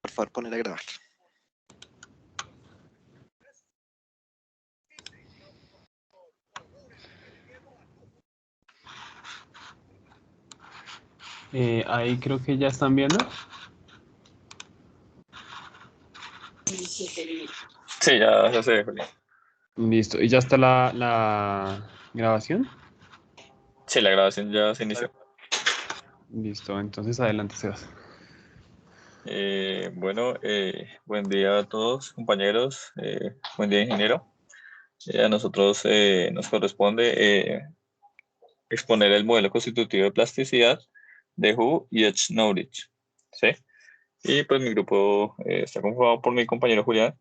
Por favor, poner a grabar. Ahí creo que ya están viendo. Sí, ya se ve, Julián. Listo. ¿Y ya está la grabación? Sí, la grabación ya se inició. Listo. Entonces adelante, Sebas. Buen día a todos, compañeros. Buen día, ingeniero. A nosotros nos corresponde exponer el modelo constitutivo de plasticidad de Hu y Knowledge. ¿Sí? Y pues mi grupo está conformado por mi compañero Julián,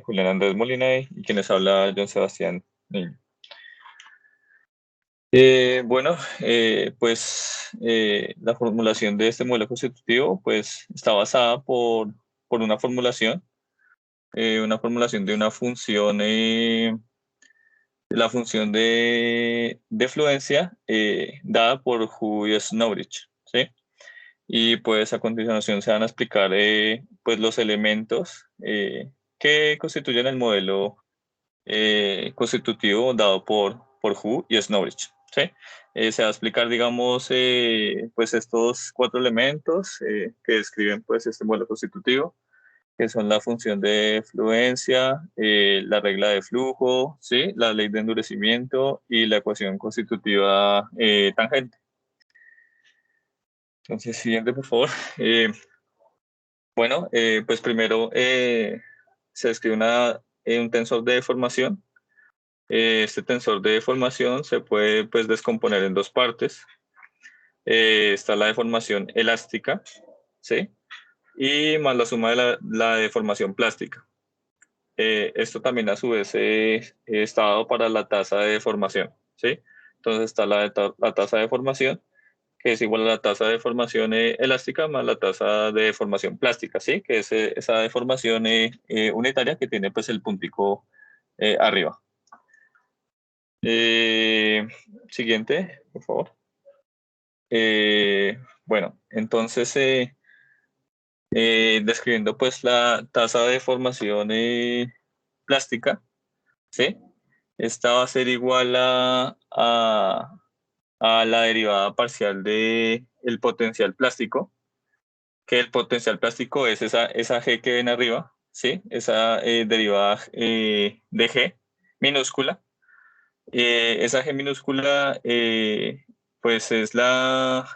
Julián Andrés Molina y quienes habla John Sebastián Niño. La formulación de este modelo constitutivo pues, está basada por una formulación de una función, la función de fluencia dada por Who-Snowbridge, ¿sí? Y pues a continuación se van a explicar pues, los elementos que constituyen el modelo constitutivo dado por Hu y Snowbridge. ¿Sí? Se va a explicar, digamos, pues estos cuatro elementos que describen pues, este modelo constitutivo, que son la función de fluencia, la regla de flujo, ¿sí? La ley de endurecimiento y la ecuación constitutiva tangente. Entonces, siguiente, por favor. Pues primero se describe un tensor de deformación. Este tensor de deformación se puede pues, descomponer en dos partes. Está la deformación elástica, ¿sí? Y más la suma de la deformación plástica. Esto también a su vez está dado para la tasa de deformación, ¿sí? Entonces está la tasa de deformación, que es igual a la tasa de deformación elástica más la tasa de deformación plástica, ¿sí? Que es esa deformación unitaria que tiene pues el puntico arriba. Siguiente, por favor. Entonces describiendo pues la tasa de deformación plástica, ¿sí? Esta va a ser igual a la derivada parcial de el potencial plástico, que el potencial plástico es esa G que ven arriba, ¿sí? Esa derivada de G minúscula. Esa G minúscula, pues es una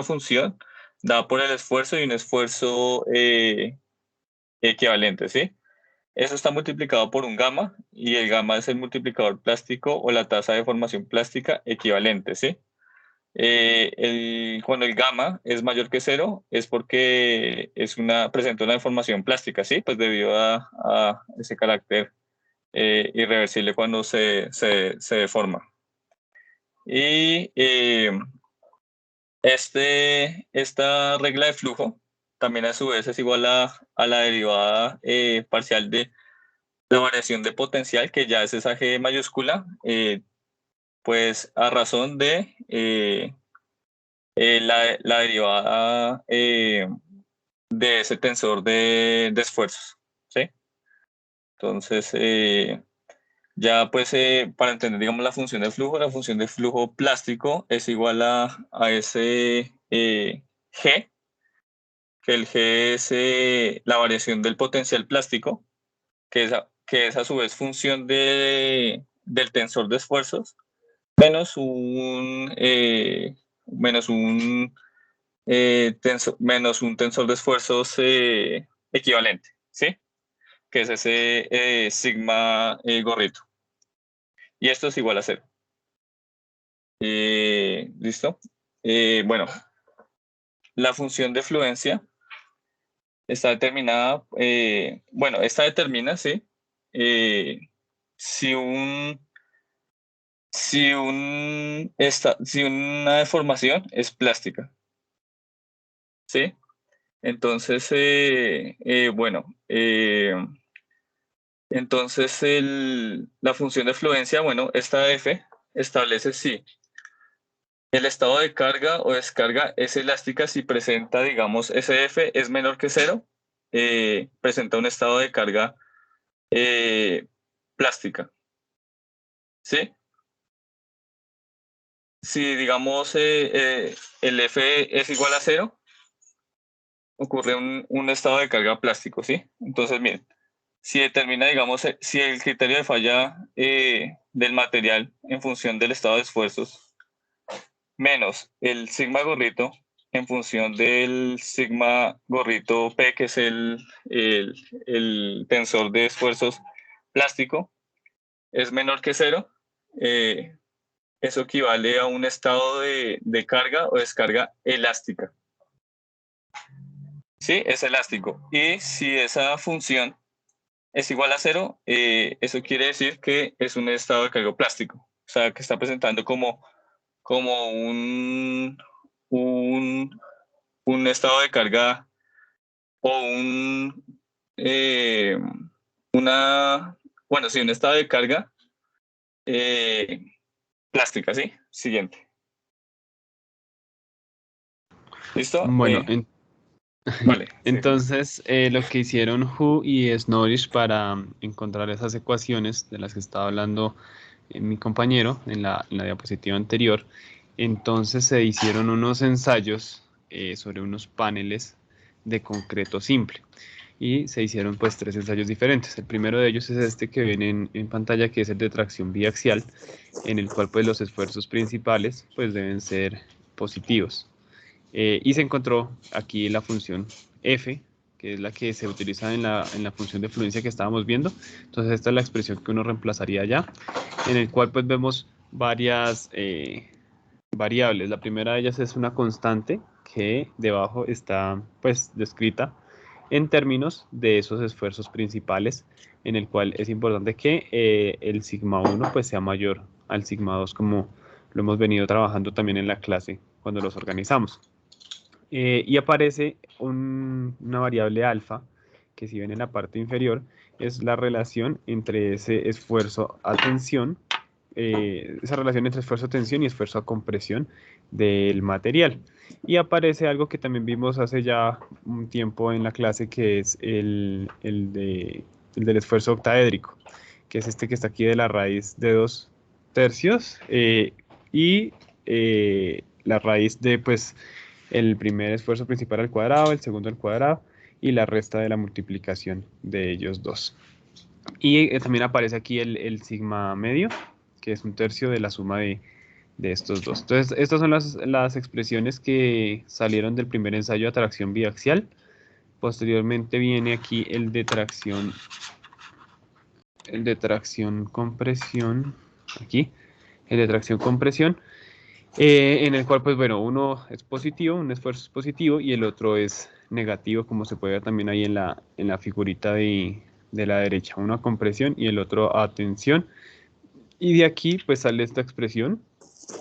función dada por el esfuerzo y un esfuerzo equivalente, ¿sí? Eso está multiplicado por un gamma y el gamma es el multiplicador plástico o la tasa de formación plástica equivalente, ¿sí? Cuando el gamma es mayor que cero es porque presenta una deformación plástica, ¿sí? Pues debido a ese carácter irreversible cuando se deforma. Y esta regla de flujo también a su vez es igual a la derivada parcial de la variación de potencial, que ya es esa G mayúscula, pues a razón de la derivada de ese tensor de esfuerzos, ¿sí? Entonces, ya pues para entender, digamos, la función de flujo plástico es igual a ese G, que el G es la variación del potencial plástico, que es a su vez función del tensor de esfuerzos, menos menos un tensor de esfuerzos equivalente, ¿sí? Que es ese sigma gorrito. Y esto es igual a cero. ¿Listo? La función de fluencia está determinada, esta determina, ¿sí? Si una deformación es plástica, ¿sí? Entonces, la función de fluencia, esta f establece si El estado de carga o descarga es elástica si presenta, digamos, SF es menor que 0, presenta un estado de carga plástica, ¿sí? Si, digamos, el F es igual a 0, ocurre un estado de carga plástico, ¿sí? Entonces, miren, si determina, digamos, si el criterio de falla del material en función del estado de esfuerzos menos el sigma gorrito en función del sigma gorrito P, que es el tensor de esfuerzos plástico, es menor que 0, eso equivale a un estado de carga o descarga elástica. ¿Sí? Es elástico. Y si esa función es igual a 0, eso quiere decir que es un estado de carga plástico. O sea, que está presentando como un estado de carga o eh, bueno, sí, un estado de carga eh, plástica, ¿sí? Siguiente. ¿Listo? Bueno, Vale, sí. entonces lo que hicieron Hu y Snorris para encontrar esas ecuaciones de las que estaba hablando mi compañero en la diapositiva anterior, entonces se hicieron unos ensayos sobre unos paneles de concreto simple y se hicieron pues tres ensayos diferentes. El primero de ellos es este que ven en pantalla, que es el de tracción biaxial, en el cual pues los esfuerzos principales pues deben ser positivos. Y se encontró aquí la función f, que es la que se utiliza en la función de fluencia que estábamos viendo. Entonces esta es la expresión que uno reemplazaría allá, en el cual pues vemos varias variables. La primera de ellas es una constante que debajo está pues descrita en términos de esos esfuerzos principales, en el cual es importante que el sigma 1 pues sea mayor al sigma 2, como lo hemos venido trabajando también en la clase cuando los organizamos. Y aparece una variable alfa, que si ven en la parte inferior, es la relación entre ese esfuerzo a tensión, esa relación entre esfuerzo a tensión y esfuerzo a compresión del material. Y aparece algo que también vimos hace ya un tiempo en la clase, que es el del esfuerzo octaédrico, que es este que está aquí de la raíz de 2 tercios, y la raíz de pues el primer esfuerzo principal al cuadrado, el segundo al cuadrado y la resta de la multiplicación de ellos dos. Y también aparece aquí el sigma medio, que es 1/3 de la suma de estos dos. Entonces, estas son las expresiones que salieron del primer ensayo de atracción biaxial. Posteriormente viene aquí el de tracción compresión, aquí, el de tracción compresión, en el cual, pues bueno, uno es positivo, un esfuerzo es positivo y el otro es negativo, como se puede ver también ahí en la figurita de la derecha, una compresión y el otro a tensión. Y de aquí, pues sale esta expresión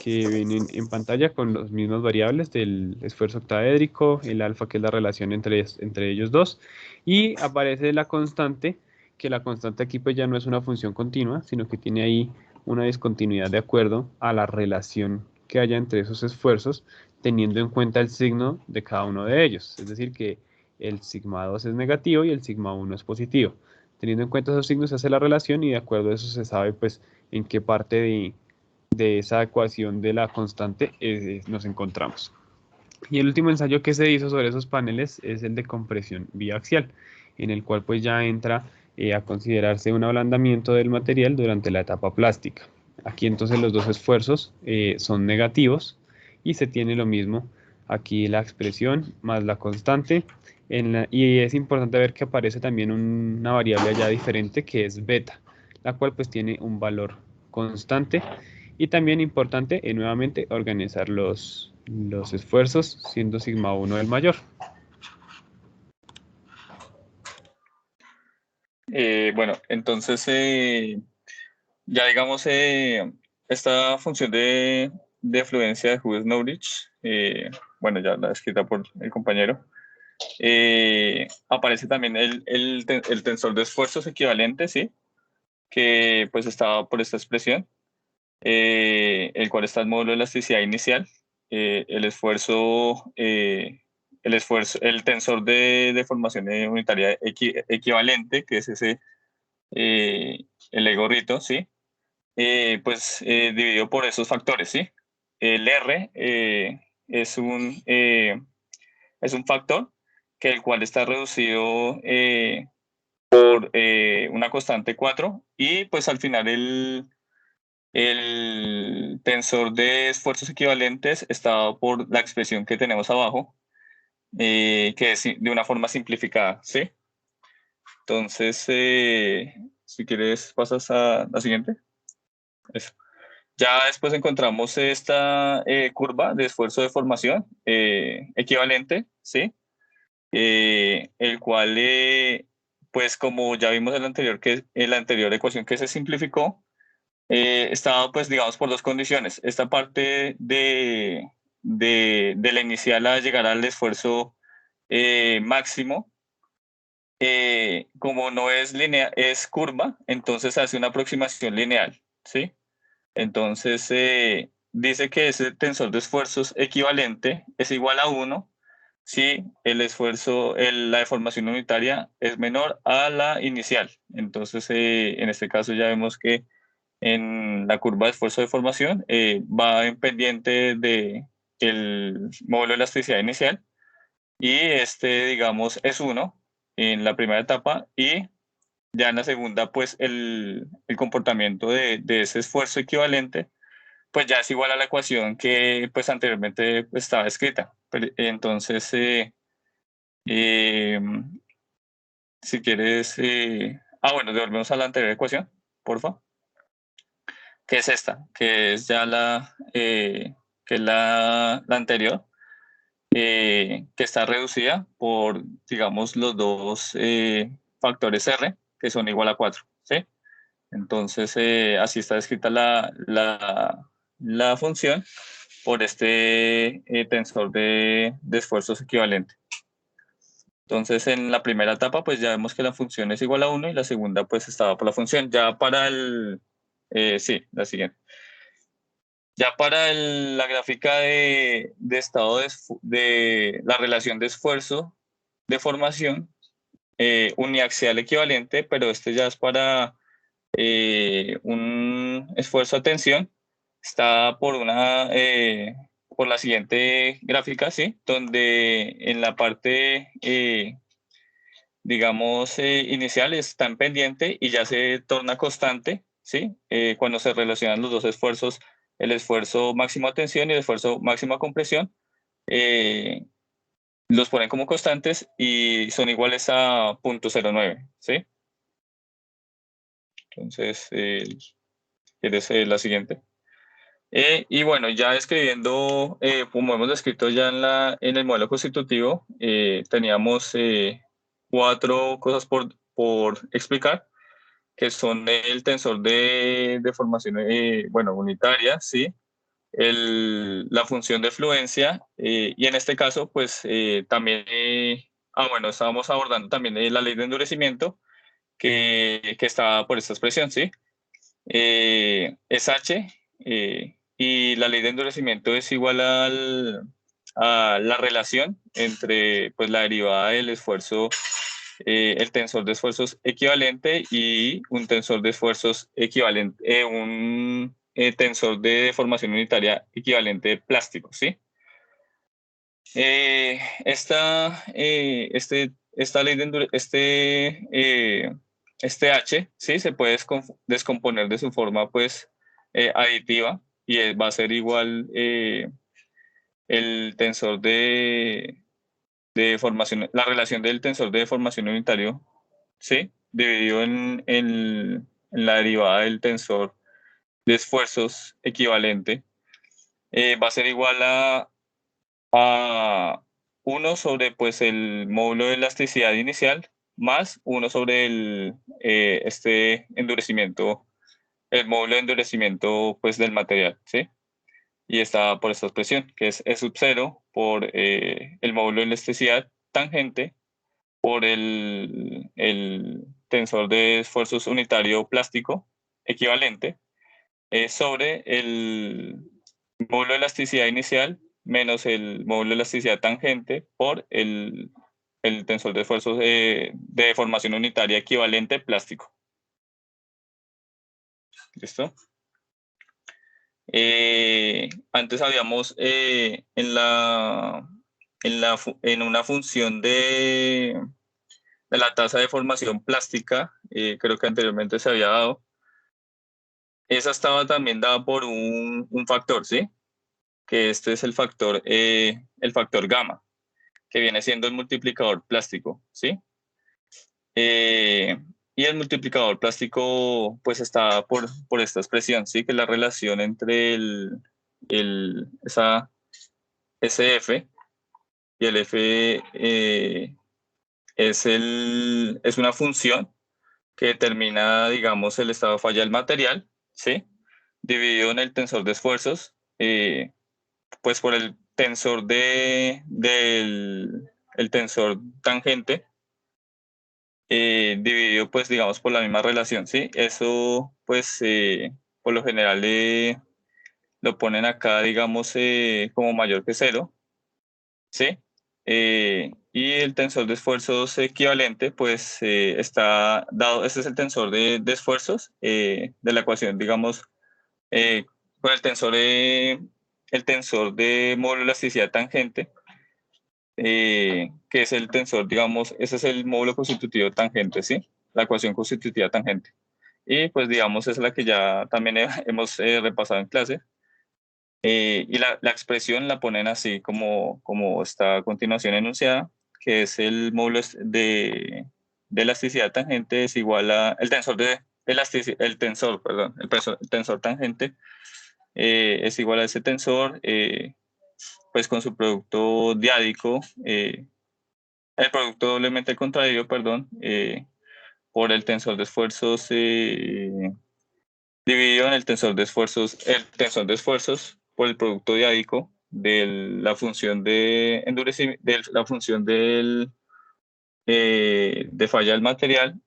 que ven en pantalla con las mismas variables del esfuerzo octaédrico, el alfa, que es la relación entre ellos dos, y aparece la constante, que la constante aquí pues ya no es una función continua, sino que tiene ahí una discontinuidad de acuerdo a la relación que haya entre esos esfuerzos, teniendo en cuenta el signo de cada uno de ellos. Es decir, que el sigma 2 es negativo y el sigma 1 es positivo. Teniendo en cuenta esos signos se hace la relación y de acuerdo a eso se sabe pues en qué parte de esa ecuación de la constante nos encontramos. Y el último ensayo que se hizo sobre esos paneles es el de compresión biaxial, en el cual pues ya entra a considerarse un ablandamiento del material durante la etapa plástica. Aquí entonces los dos esfuerzos son negativos y se tiene lo mismo aquí la expresión más la constante. Y es importante ver que aparece también una variable allá diferente que es beta, la cual pues tiene un valor constante. Y también importante, nuevamente, organizar los esfuerzos, siendo sigma 1 el mayor. Bueno, entonces ya digamos esta función de fluencia de Hughes Knowledge, bueno, ya la escrita por el compañero, aparece también el tensor de esfuerzos equivalente, ¿sí? Que pues estaba por esta expresión, el cual está el módulo de elasticidad inicial, el tensor de deformación unitaria equivalente, que es ese, el gorrito, ¿sí? Dividido por esos factores, ¿sí? El R es un factor que el cual está reducido por una constante 4 y pues al final el tensor de esfuerzos equivalentes está dado por la expresión que tenemos abajo, que es de una forma simplificada, ¿sí? Entonces, si quieres, pasas a la siguiente. Eso. Ya después encontramos esta curva de esfuerzo de formación equivalente, ¿sí? El cual, pues como ya vimos en la anterior ecuación que se simplificó, estaba pues digamos por dos condiciones. Esta parte de la inicial a llegar al esfuerzo máximo, como no es lineal, es curva, entonces hace una aproximación lineal, ¿sí? Entonces dice que ese tensor de esfuerzos equivalente es igual a 1 si la deformación unitaria es menor a la inicial. Entonces, en este caso ya vemos que en la curva de esfuerzo de formación va en pendiente de el módulo de elasticidad inicial y digamos, es 1 en la primera etapa y ya en la segunda, pues el comportamiento de ese esfuerzo equivalente, pues ya es igual a la ecuación que pues anteriormente pues, estaba escrita. Entonces, eh, si quieres, bueno, devolvemos a la anterior ecuación, por favor. Que es esta, que es ya que es la anterior, que está reducida por, digamos, los dos factores R, que son igual a 4, ¿sí? Entonces, así está escrita la función por este tensor de esfuerzos equivalente. Entonces, en la primera etapa, pues ya vemos que la función es igual a 1 y la segunda, pues estaba por la función. Ya para sí, la siguiente. Ya para la gráfica de estado de la relación de esfuerzo de formación, uniaxial equivalente, pero este ya es para un esfuerzo a tensión, está por la siguiente gráfica, ¿sí? Donde en la parte, digamos, inicial está en pendiente y ya se torna constante, ¿sí? Cuando se relacionan los dos esfuerzos, el esfuerzo máximo a tensión y el esfuerzo máximo a compresión, eh, los ponen como constantes y son iguales a 0.09, ¿sí? Entonces, ¿quieres la siguiente? Y bueno, ya escribiendo, como hemos descrito ya en el modelo constitutivo, teníamos 4 cosas por explicar, que son el tensor de deformación unitaria, ¿sí? La función de fluencia, y en este caso, pues también, estábamos abordando también la ley de endurecimiento, que está por esta expresión, ¿sí? Es H, y la ley de endurecimiento es igual a la relación entre pues, la derivada del esfuerzo, el tensor de esfuerzos equivalente y un tensor de esfuerzos equivalente, un tensor de deformación unitaria equivalente plástico, ¿sí? Esta ley de este H, ¿sí? Se puede descomponer de su forma, pues, aditiva y va a ser igual el tensor de formación, la relación del tensor de deformación unitario, ¿sí? Dividido en la derivada del tensor de esfuerzos equivalente, va a ser igual a 1 sobre pues, el módulo de elasticidad inicial más 1 sobre este endurecimiento, el módulo de endurecimiento pues, del material, ¿sí? Y está por esta expresión, que es E sub 0 por el módulo de elasticidad tangente por el tensor de esfuerzos unitario plástico equivalente sobre el módulo de elasticidad inicial menos el módulo de elasticidad tangente por el tensor de esfuerzos de deformación unitaria equivalente plástico. ¿Listo? Antes habíamos en una función de la tasa de formación plástica, creo que anteriormente se había dado. Esa estaba también dada por un factor, ¿sí? Que este es el factor gamma, que viene siendo el multiplicador plástico, ¿sí? Y el multiplicador plástico pues está por esta expresión, ¿sí? Que es la relación entre ese F y el F es una función que determina, digamos, el estado de falla del material, ¿sí? Dividido en el tensor de esfuerzos, pues por el tensor el tensor tangente, dividido, pues, digamos, por la misma relación, ¿sí? Eso, pues, por lo general lo ponen acá, digamos, como mayor que cero, ¿sí? Y el tensor de esfuerzos equivalente, pues, está dado, este es el tensor de esfuerzos de la ecuación, digamos, con el tensor de módulo de elasticidad tangente, que es el tensor, digamos, ese es el módulo constitutivo tangente, ¿sí? La ecuación constitutiva tangente. Y pues, digamos, es la que ya también hemos repasado en clase. Y la expresión la ponen así como está a continuación enunciada, que es el módulo de elasticidad tangente es igual a el tensor de elasticidad, el tensor tangente es igual a ese tensor, pues con su producto diádico, el producto doblemente contraído, perdón, por el tensor de esfuerzos dividido en el tensor de esfuerzos por el producto diádico de la función de endurecimiento, de la función de falla del material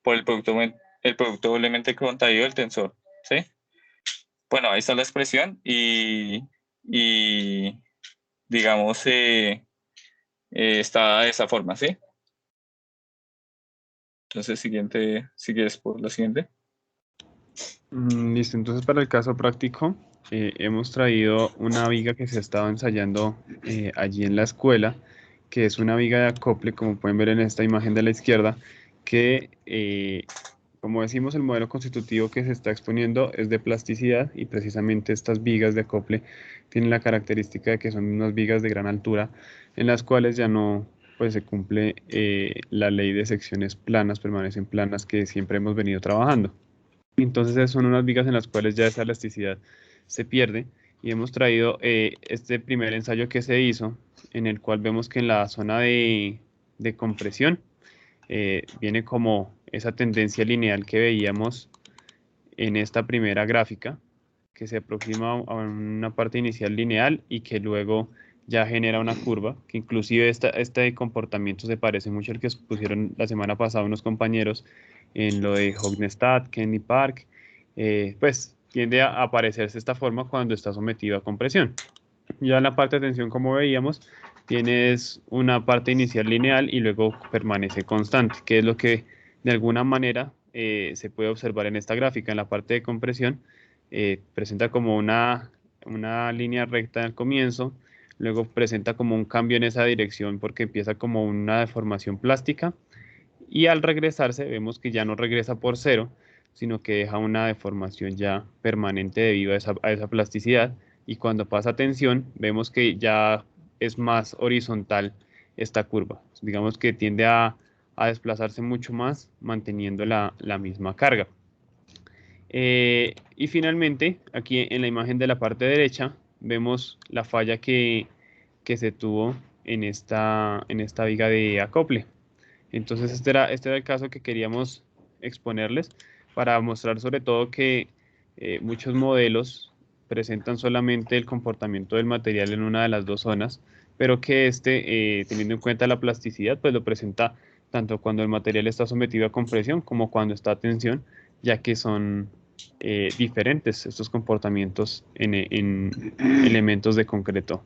por el producto doblemente contraído del tensor, ¿sí? Bueno, ahí está la expresión y digamos, está de esa forma, ¿sí? Entonces, si quieres por la siguiente. Listo, entonces para el caso práctico hemos traído una viga que se estaba ensayando allí en la escuela, que es una viga de acople, como pueden ver en esta imagen de la izquierda, que como decimos el modelo constitutivo que se está exponiendo es de plasticidad y precisamente estas vigas de acople tienen la característica de que son unas vigas de gran altura en las cuales ya no pues se cumple la ley de secciones planas, permanecen planas que siempre hemos venido trabajando. Entonces son unas vigas en las cuales ya esa elasticidad se pierde y hemos traído este primer ensayo que se hizo en el cual vemos que en la zona de compresión viene como esa tendencia lineal que veíamos en esta primera gráfica que se aproxima a una parte inicial lineal y que luego ya genera una curva, que inclusive este comportamiento se parece mucho al que pusieron la semana pasada unos compañeros en lo de Hognestad, Kenny Park, pues tiende a aparecerse esta forma cuando está sometido a compresión. Ya en la parte de tensión, como veíamos, tienes una parte inicial lineal y luego permanece constante, que es lo que de alguna manera se puede observar en esta gráfica. En la parte de compresión presenta como una línea recta al comienzo, luego presenta como un cambio en esa dirección porque empieza como una deformación plástica y al regresarse vemos que ya no regresa por cero, sino que deja una deformación ya permanente debido a esa plasticidad. Y cuando pasa tensión, vemos que ya es más horizontal esta curva. Digamos que tiende a desplazarse mucho más manteniendo la misma carga. Y finalmente, aquí en la imagen de la parte derecha, vemos la falla que se tuvo en esta viga de acople. Entonces este era el caso que queríamos exponerles para mostrar sobre todo que muchos modelos presentan solamente el comportamiento del material en una de las dos zonas, pero que teniendo en cuenta la plasticidad, pues lo presenta tanto cuando el material está sometido a compresión como cuando está a tensión, ya que son diferentes estos comportamientos en elementos de concreto.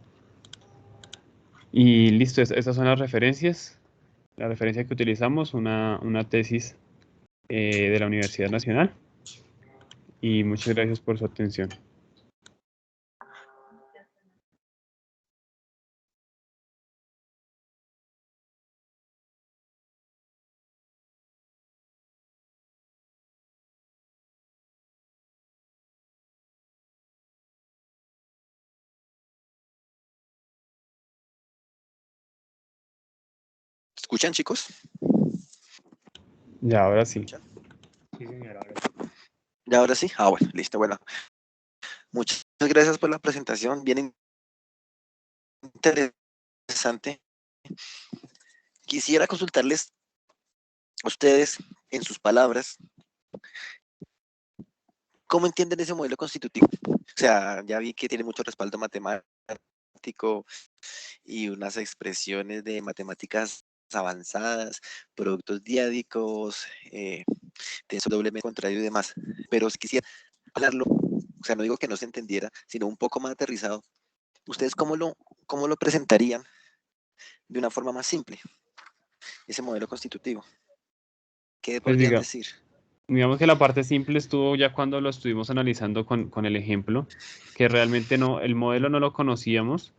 Y listo, estas son las referencias. La referencia que utilizamos, una tesis de la Universidad Nacional. Y muchas gracias por su atención. ¿Escuchan, chicos? Ya, ahora sí. ¿Escuchan? Sí, señora, ahora sí. ¿Ya ahora sí? Ah, bueno, listo, bueno. Muchas gracias por la presentación, bien interesante. Quisiera consultarles a ustedes, en sus palabras, ¿cómo entienden ese modelo constitutivo? O sea, ya vi que tiene mucho respaldo matemático y unas expresiones de matemáticas avanzadas, productos diádicos, tensor doblemente contrario y demás. Pero si quisiera hablarlo, o sea, no digo que no se entendiera, sino un poco más aterrizado, ¿ustedes cómo lo presentarían de una forma más simple, ese modelo constitutivo? ¿Qué Pues podrían decir? digamos que la parte simple estuvo ya cuando lo estuvimos analizando con el ejemplo, que realmente no, el modelo no lo conocíamos,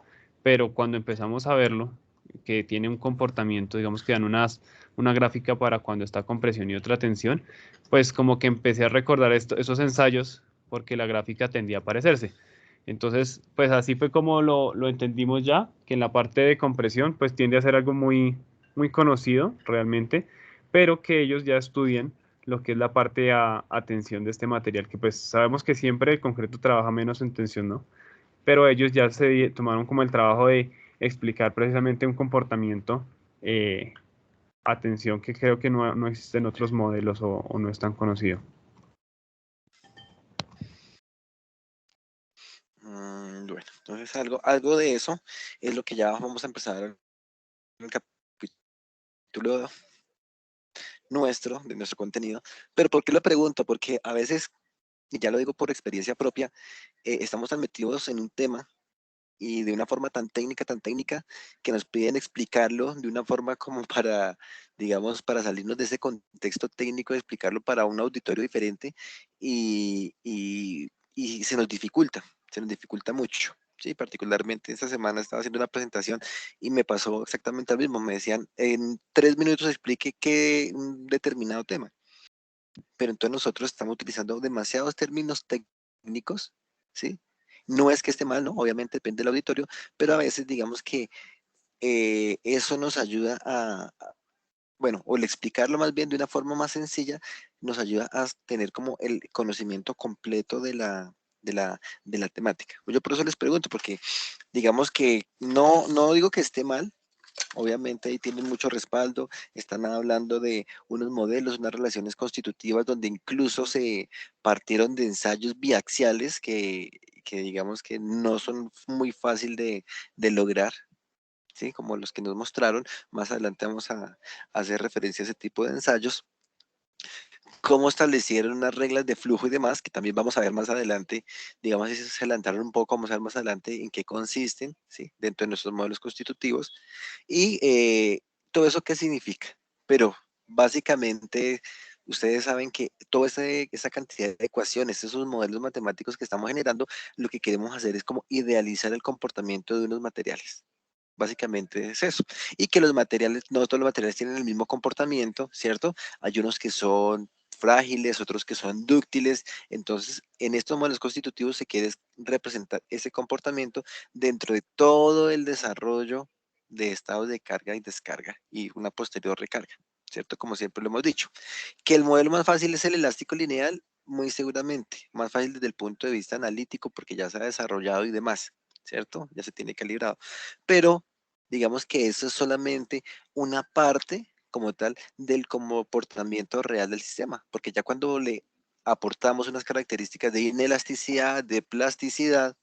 pero cuando empezamos a verlo, que tiene un comportamiento, digamos que dan una gráfica para cuando está con presión y otra tensión, pues como que empecé a recordar esos ensayos porque la gráfica tendía a parecerse. Entonces, pues así fue como lo entendimos ya, que en la parte de compresión, pues tiende a ser algo muy conocido realmente, pero que ellos ya estudian lo que es la parte a tensión de este material, que pues sabemos que siempre el concreto trabaja menos en tensión, ¿no? Pero ellos ya se tomaron como el trabajo de explicar precisamente un comportamiento a tensión que creo que no existe en otros modelos o no es tan conocido. Bueno, entonces algo de eso es lo que ya vamos a empezar en el capítulo nuestro, de nuestro contenido. Pero ¿por qué lo pregunto? Porque a veces, y ya lo digo por experiencia propia, estamos tan metidos en un tema y de una forma tan técnica, que nos piden explicarlo de una forma como para, digamos, para salirnos de ese contexto técnico, de explicarlo para un auditorio diferente y se nos dificulta mucho. Sí, particularmente esta semana estaba haciendo una presentación y me pasó exactamente lo mismo. Me decían, en 3 minutos explique qué un determinado tema. Pero entonces nosotros estamos utilizando demasiados términos técnicos, ¿sí? No es que esté mal, ¿no? Obviamente depende del auditorio, pero a veces digamos que eso nos ayuda bueno, o el explicarlo más bien de una forma más sencilla, nos ayuda a tener como el conocimiento completo de la temática. Yo por eso les pregunto, porque digamos que no digo que esté mal, obviamente ahí tienen mucho respaldo, están hablando de unos modelos, unas relaciones constitutivas donde incluso se partieron de ensayos biaxiales que digamos que no son muy fácil de lograr, ¿sí? Como los que nos mostraron. Más adelante vamos a hacer referencia a ese tipo de ensayos. Cómo establecieron unas reglas de flujo y demás, que también vamos a ver más adelante, digamos, si se adelantaron un poco, vamos a ver más adelante en qué consisten, ¿sí? Dentro de nuestros modelos constitutivos. Y todo eso qué significa. Pero básicamente ustedes saben que toda esa cantidad de ecuaciones, esos modelos matemáticos que estamos generando, lo que queremos hacer es como idealizar el comportamiento de unos materiales. Básicamente es eso. Y que los materiales, no todos los materiales tienen el mismo comportamiento, ¿cierto? Hay unos que son frágiles, otros que son dúctiles. Entonces, en estos modelos constitutivos se quiere representar ese comportamiento dentro de todo el desarrollo de estados de carga y descarga y una posterior recarga, ¿cierto? Como siempre lo hemos dicho. Que el modelo más fácil es el elástico lineal, muy seguramente. Más fácil desde el punto de vista analítico porque ya se ha desarrollado y demás, ¿cierto? Ya se tiene calibrado. Pero digamos que eso es solamente una parte como tal del comportamiento real del sistema, porque ya cuando le aportamos unas características de inelasticidad, de plasticidad,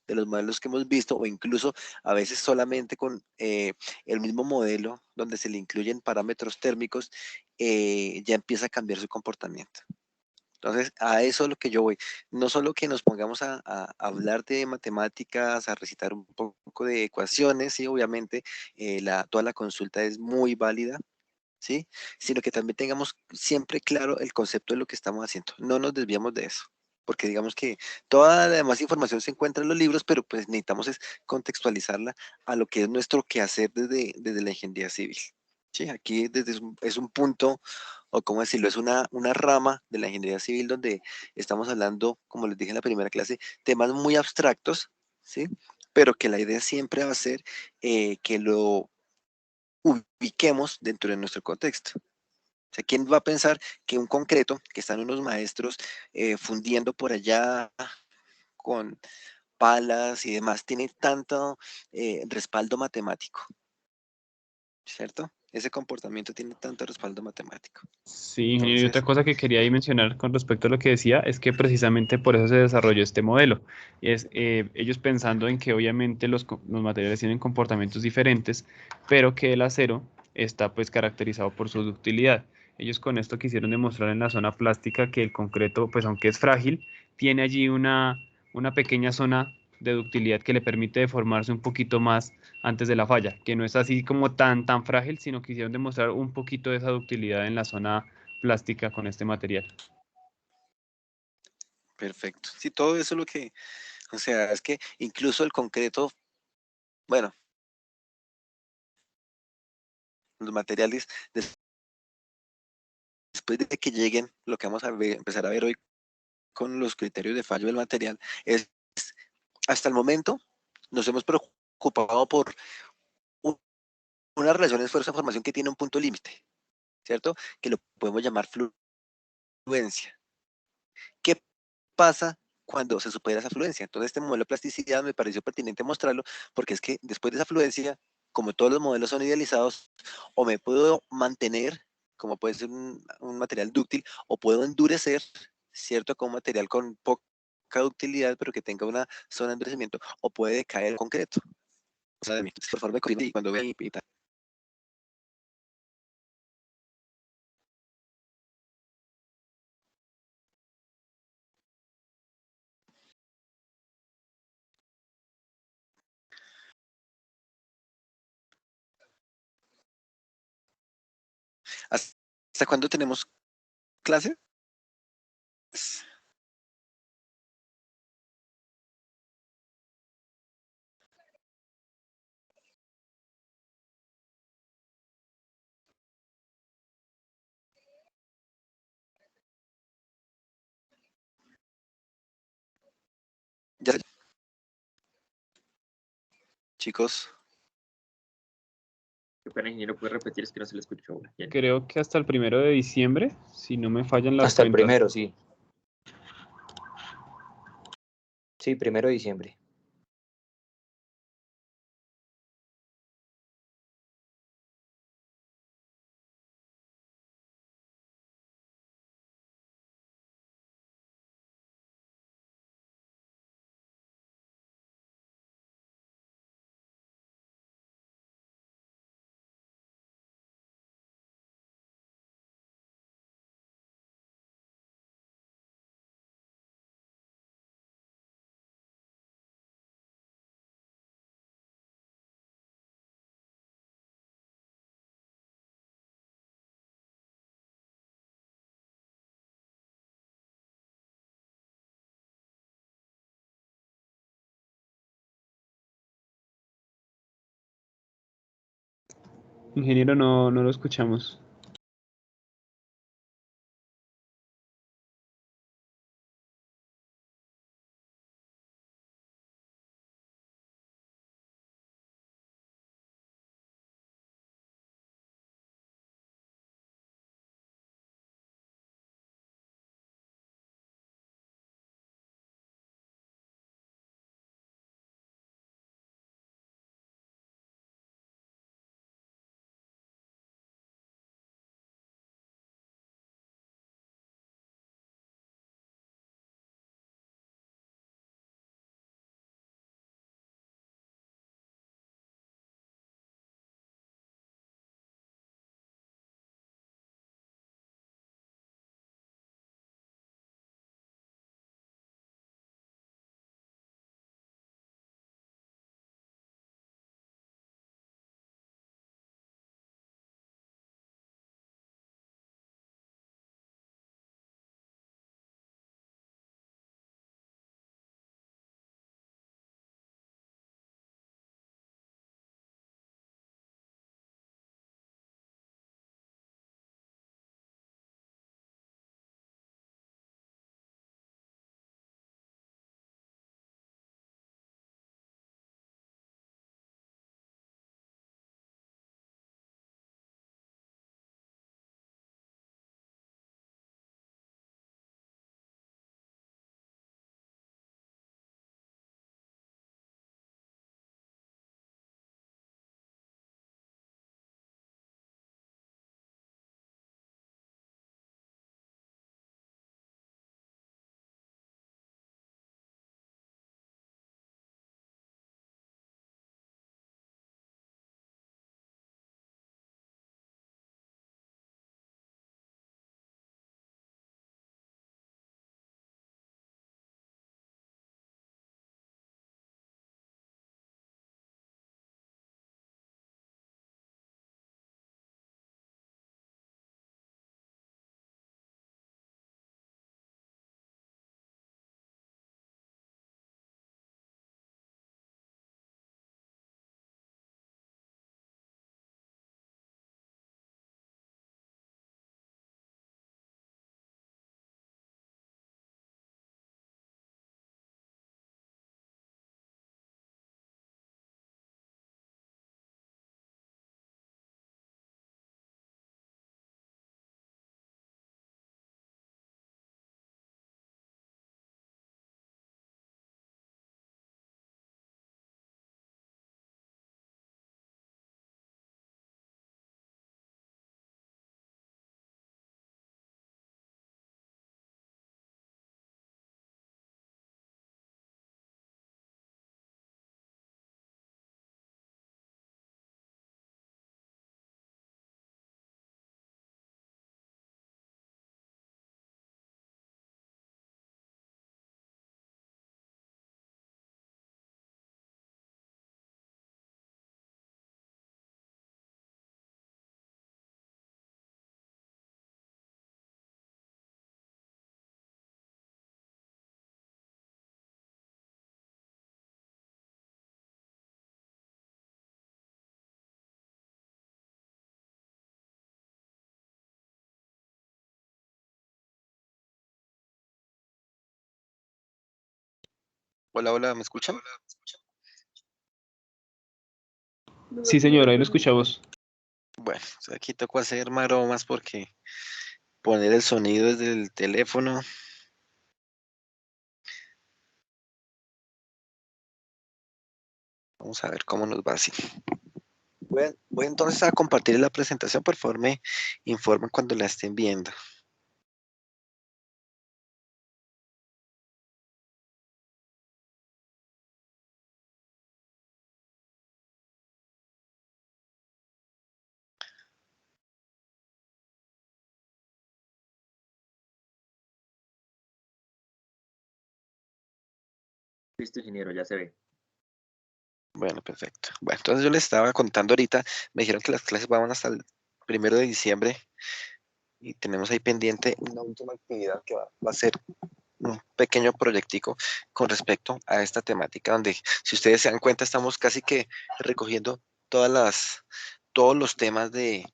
de los modelos que hemos visto, o incluso a veces solamente con el mismo modelo donde se le incluyen parámetros térmicos, ya empieza a cambiar su comportamiento. Entonces, a eso es lo que yo voy. No solo que nos pongamos a hablar de matemáticas, a recitar un poco de ecuaciones, sí, obviamente, toda la consulta es muy válida, ¿sí? Sino que también tengamos siempre claro el concepto de lo que estamos haciendo. No nos desviamos de eso, porque digamos que toda la demás información se encuentra en los libros, pero pues necesitamos es contextualizarla a lo que es nuestro quehacer desde la ingeniería civil. Sí, aquí es un punto, o cómo decirlo, es una rama de la ingeniería civil donde estamos hablando, como les dije en la primera clase, temas muy abstractos, ¿sí? Pero que la idea siempre va a ser que lo ubiquemos dentro de nuestro contexto. O sea, ¿quién va a pensar que un concreto, que están unos maestros fundiendo por allá con palas y demás, tiene tanto respaldo matemático, ¿cierto? Ese comportamiento tiene tanto respaldo matemático. Sí, ingeniero, y otra Entonces, cosa que quería ahí mencionar con respecto a lo que decía es que precisamente por eso se desarrolló este modelo. Es ellos pensando en que obviamente los materiales tienen comportamientos diferentes, pero que el acero está pues caracterizado por su ductilidad. Ellos con esto quisieron demostrar en la zona plástica que el concreto, pues aunque es frágil, tiene allí una pequeña zona de ductilidad que le permite deformarse un poquito más antes de la falla, que no es así como tan frágil, sino quisieron demostrar un poquito de esa ductilidad en la zona plástica con este material. perfecto. Sí, todo eso es lo que, o sea, es que incluso el concreto, bueno, los materiales, después de que lleguen, lo que vamos a empezar a ver hoy con los criterios de fallo del material, es hasta el momento nos hemos preocupado por una relación de esfuerzo-formación que tiene un punto límite, ¿cierto? Que lo podemos llamar fluencia. ¿Qué pasa cuando se supera esa fluencia? Entonces, este modelo de plasticidad me pareció pertinente mostrarlo porque es que después de esa fluencia, como todos los modelos son idealizados, o me puedo mantener, como puede ser un material dúctil, o puedo endurecer, ¿cierto? Como material con poca ductilidad, pero que tenga una zona de endurecimiento, o puede decaer el concreto. O sea, por favor, me corrige y cuando vea y tal. ¿Hasta cuándo tenemos clases? Ya, chicos. Qué pena, ingeniero, puede repetir, es que no se le escuchó bien. Creo que hasta el 1 de diciembre, si no me fallan las Hasta el cuentas. primero, sí. Sí, 1 de diciembre. Ingeniero, no lo escuchamos. Hola, hola, ¿me escuchan? Sí, señor, ahí lo escuchamos. Bueno, aquí tocó hacer maromas porque poner el sonido desde el teléfono. Vamos a ver cómo nos va así. Voy entonces a compartir la presentación, por favor me informan cuando la estén viendo. Listo, ingeniero, ya se ve. Bueno, perfecto. Bueno, entonces yo les estaba contando ahorita, me dijeron que las clases van hasta el 1 de diciembre y tenemos ahí pendiente una última actividad que va a ser un pequeño proyectico con respecto a esta temática, donde si ustedes se dan cuenta estamos casi que recogiendo todos los temas que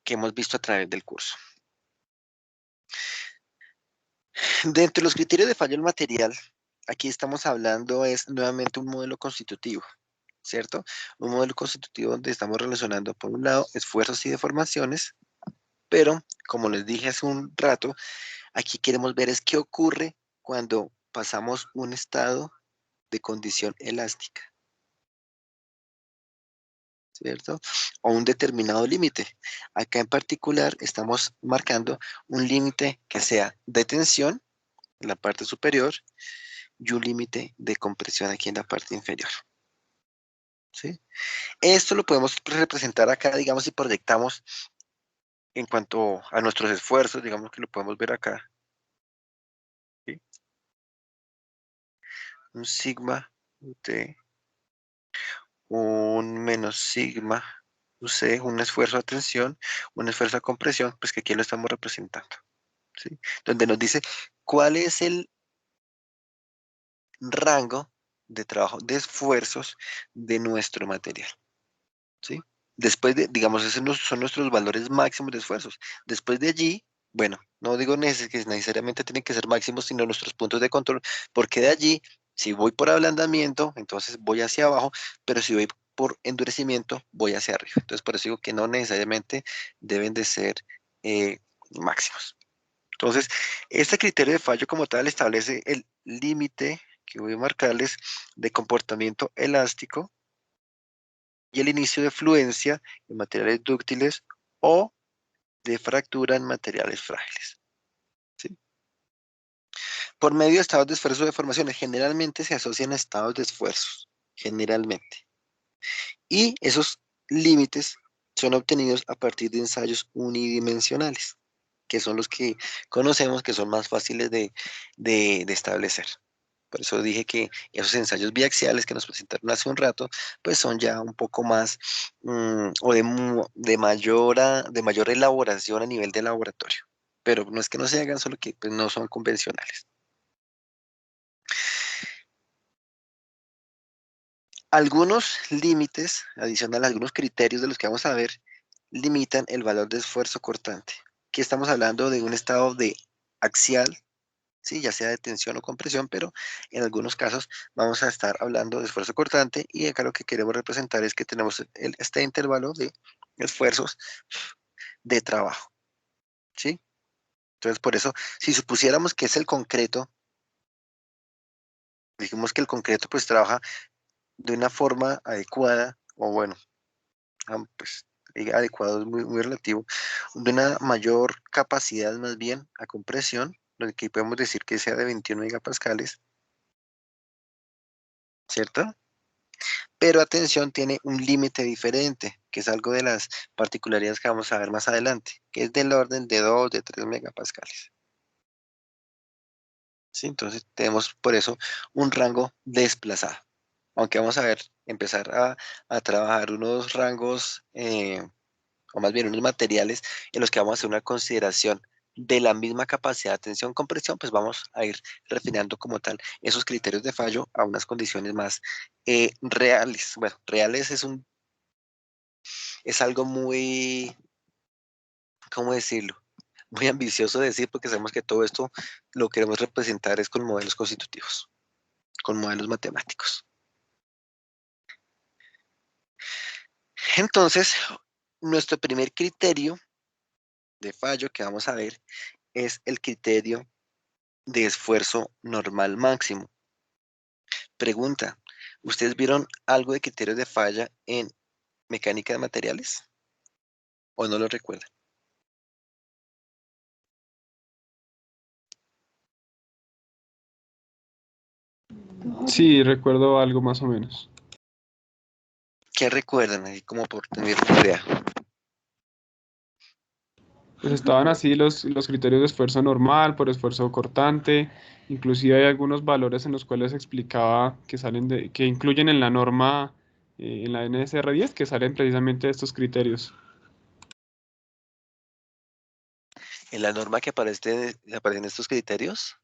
hemos visto a través del curso. Dentro de los criterios de fallo del material, aquí estamos hablando es nuevamente un modelo constitutivo, ¿cierto? Un modelo constitutivo donde estamos relacionando, por un lado, esfuerzos y deformaciones, pero, como les dije hace un rato, aquí queremos ver es qué ocurre cuando pasamos un estado de condición elástica, ¿cierto? O un determinado límite. Acá en particular estamos marcando un límite que sea de tensión en la parte superior y un límite de compresión aquí en la parte inferior, ¿sí? Esto lo podemos representar acá, digamos, si proyectamos en cuanto a nuestros esfuerzos, digamos que lo podemos ver acá, ¿sí? Un sigma UT, un menos sigma UC, un esfuerzo a tensión, un esfuerzo a compresión, pues que aquí lo estamos representando, ¿sí? Donde nos dice cuál es el rango de trabajo, de esfuerzos de nuestro material, ¿sí? Después de, digamos, esos son nuestros valores máximos de esfuerzos. Después de allí, bueno, no digo que necesariamente tienen que ser máximos, sino nuestros puntos de control, porque de allí, si voy por ablandamiento, entonces voy hacia abajo, pero si voy por endurecimiento, voy hacia arriba. Entonces, por eso digo que no necesariamente deben de ser máximos. Entonces, este criterio de fallo como tal establece el límite que voy a marcarles de comportamiento elástico y el inicio de fluencia en materiales dúctiles o de fractura en materiales frágiles, ¿sí? Por medio de estados de esfuerzo de formaciones, generalmente se asocian a estados de esfuerzos, generalmente. Y esos límites son obtenidos a partir de ensayos unidimensionales, que son los que conocemos que son más fáciles de establecer. Por eso dije que esos ensayos biaxiales que nos presentaron hace un rato, pues son ya un poco más o de mayor elaboración a nivel de laboratorio. Pero no es que no se hagan, solo que pues, no son convencionales. Algunos límites, adicional, algunos criterios de los que vamos a ver, limitan el valor de esfuerzo cortante. Aquí estamos hablando de un estado de axial, ¿sí? Ya sea de tensión o compresión, pero en algunos casos vamos a estar hablando de esfuerzo cortante y acá lo que queremos representar es que tenemos este intervalo de esfuerzos de trabajo, ¿sí? Entonces, por eso, si supusiéramos que es el concreto, dijimos que el concreto pues trabaja de una forma adecuada, o bueno, pues adecuado es muy relativo, de una mayor capacidad más bien a compresión, lo que podemos decir que sea de 21 megapascales, ¿cierto? Pero atención, tiene un límite diferente, que es algo de las particularidades que vamos a ver más adelante, que es del orden de 2, de 3 megapascales. ¿Sí? Entonces tenemos por eso un rango desplazado. Aunque vamos a ver, empezar a trabajar unos rangos, o más bien unos materiales en los que vamos a hacer una consideración de la misma capacidad de tensión compresión, pues vamos a ir refinando como tal esos criterios de fallo a unas condiciones más reales. Bueno, reales es algo muy, ¿cómo decirlo? Muy ambicioso de decir porque sabemos que todo esto lo queremos representar es con modelos constitutivos. con modelos matemáticos. Entonces, nuestro primer criterio de fallo que vamos a ver es el criterio de esfuerzo normal máximo. Pregunta, ¿ustedes vieron algo de criterio de falla en mecánica de materiales? ¿O no lo recuerdan? Sí, recuerdo algo más o menos. ¿Qué recuerdan? Así como por tener una idea. Pues estaban así los criterios de esfuerzo normal, por esfuerzo cortante, inclusive hay algunos valores en los cuales explicaba que que incluyen en la norma, en la NSR10, que salen precisamente de estos criterios. En la norma que aparecen estos criterios,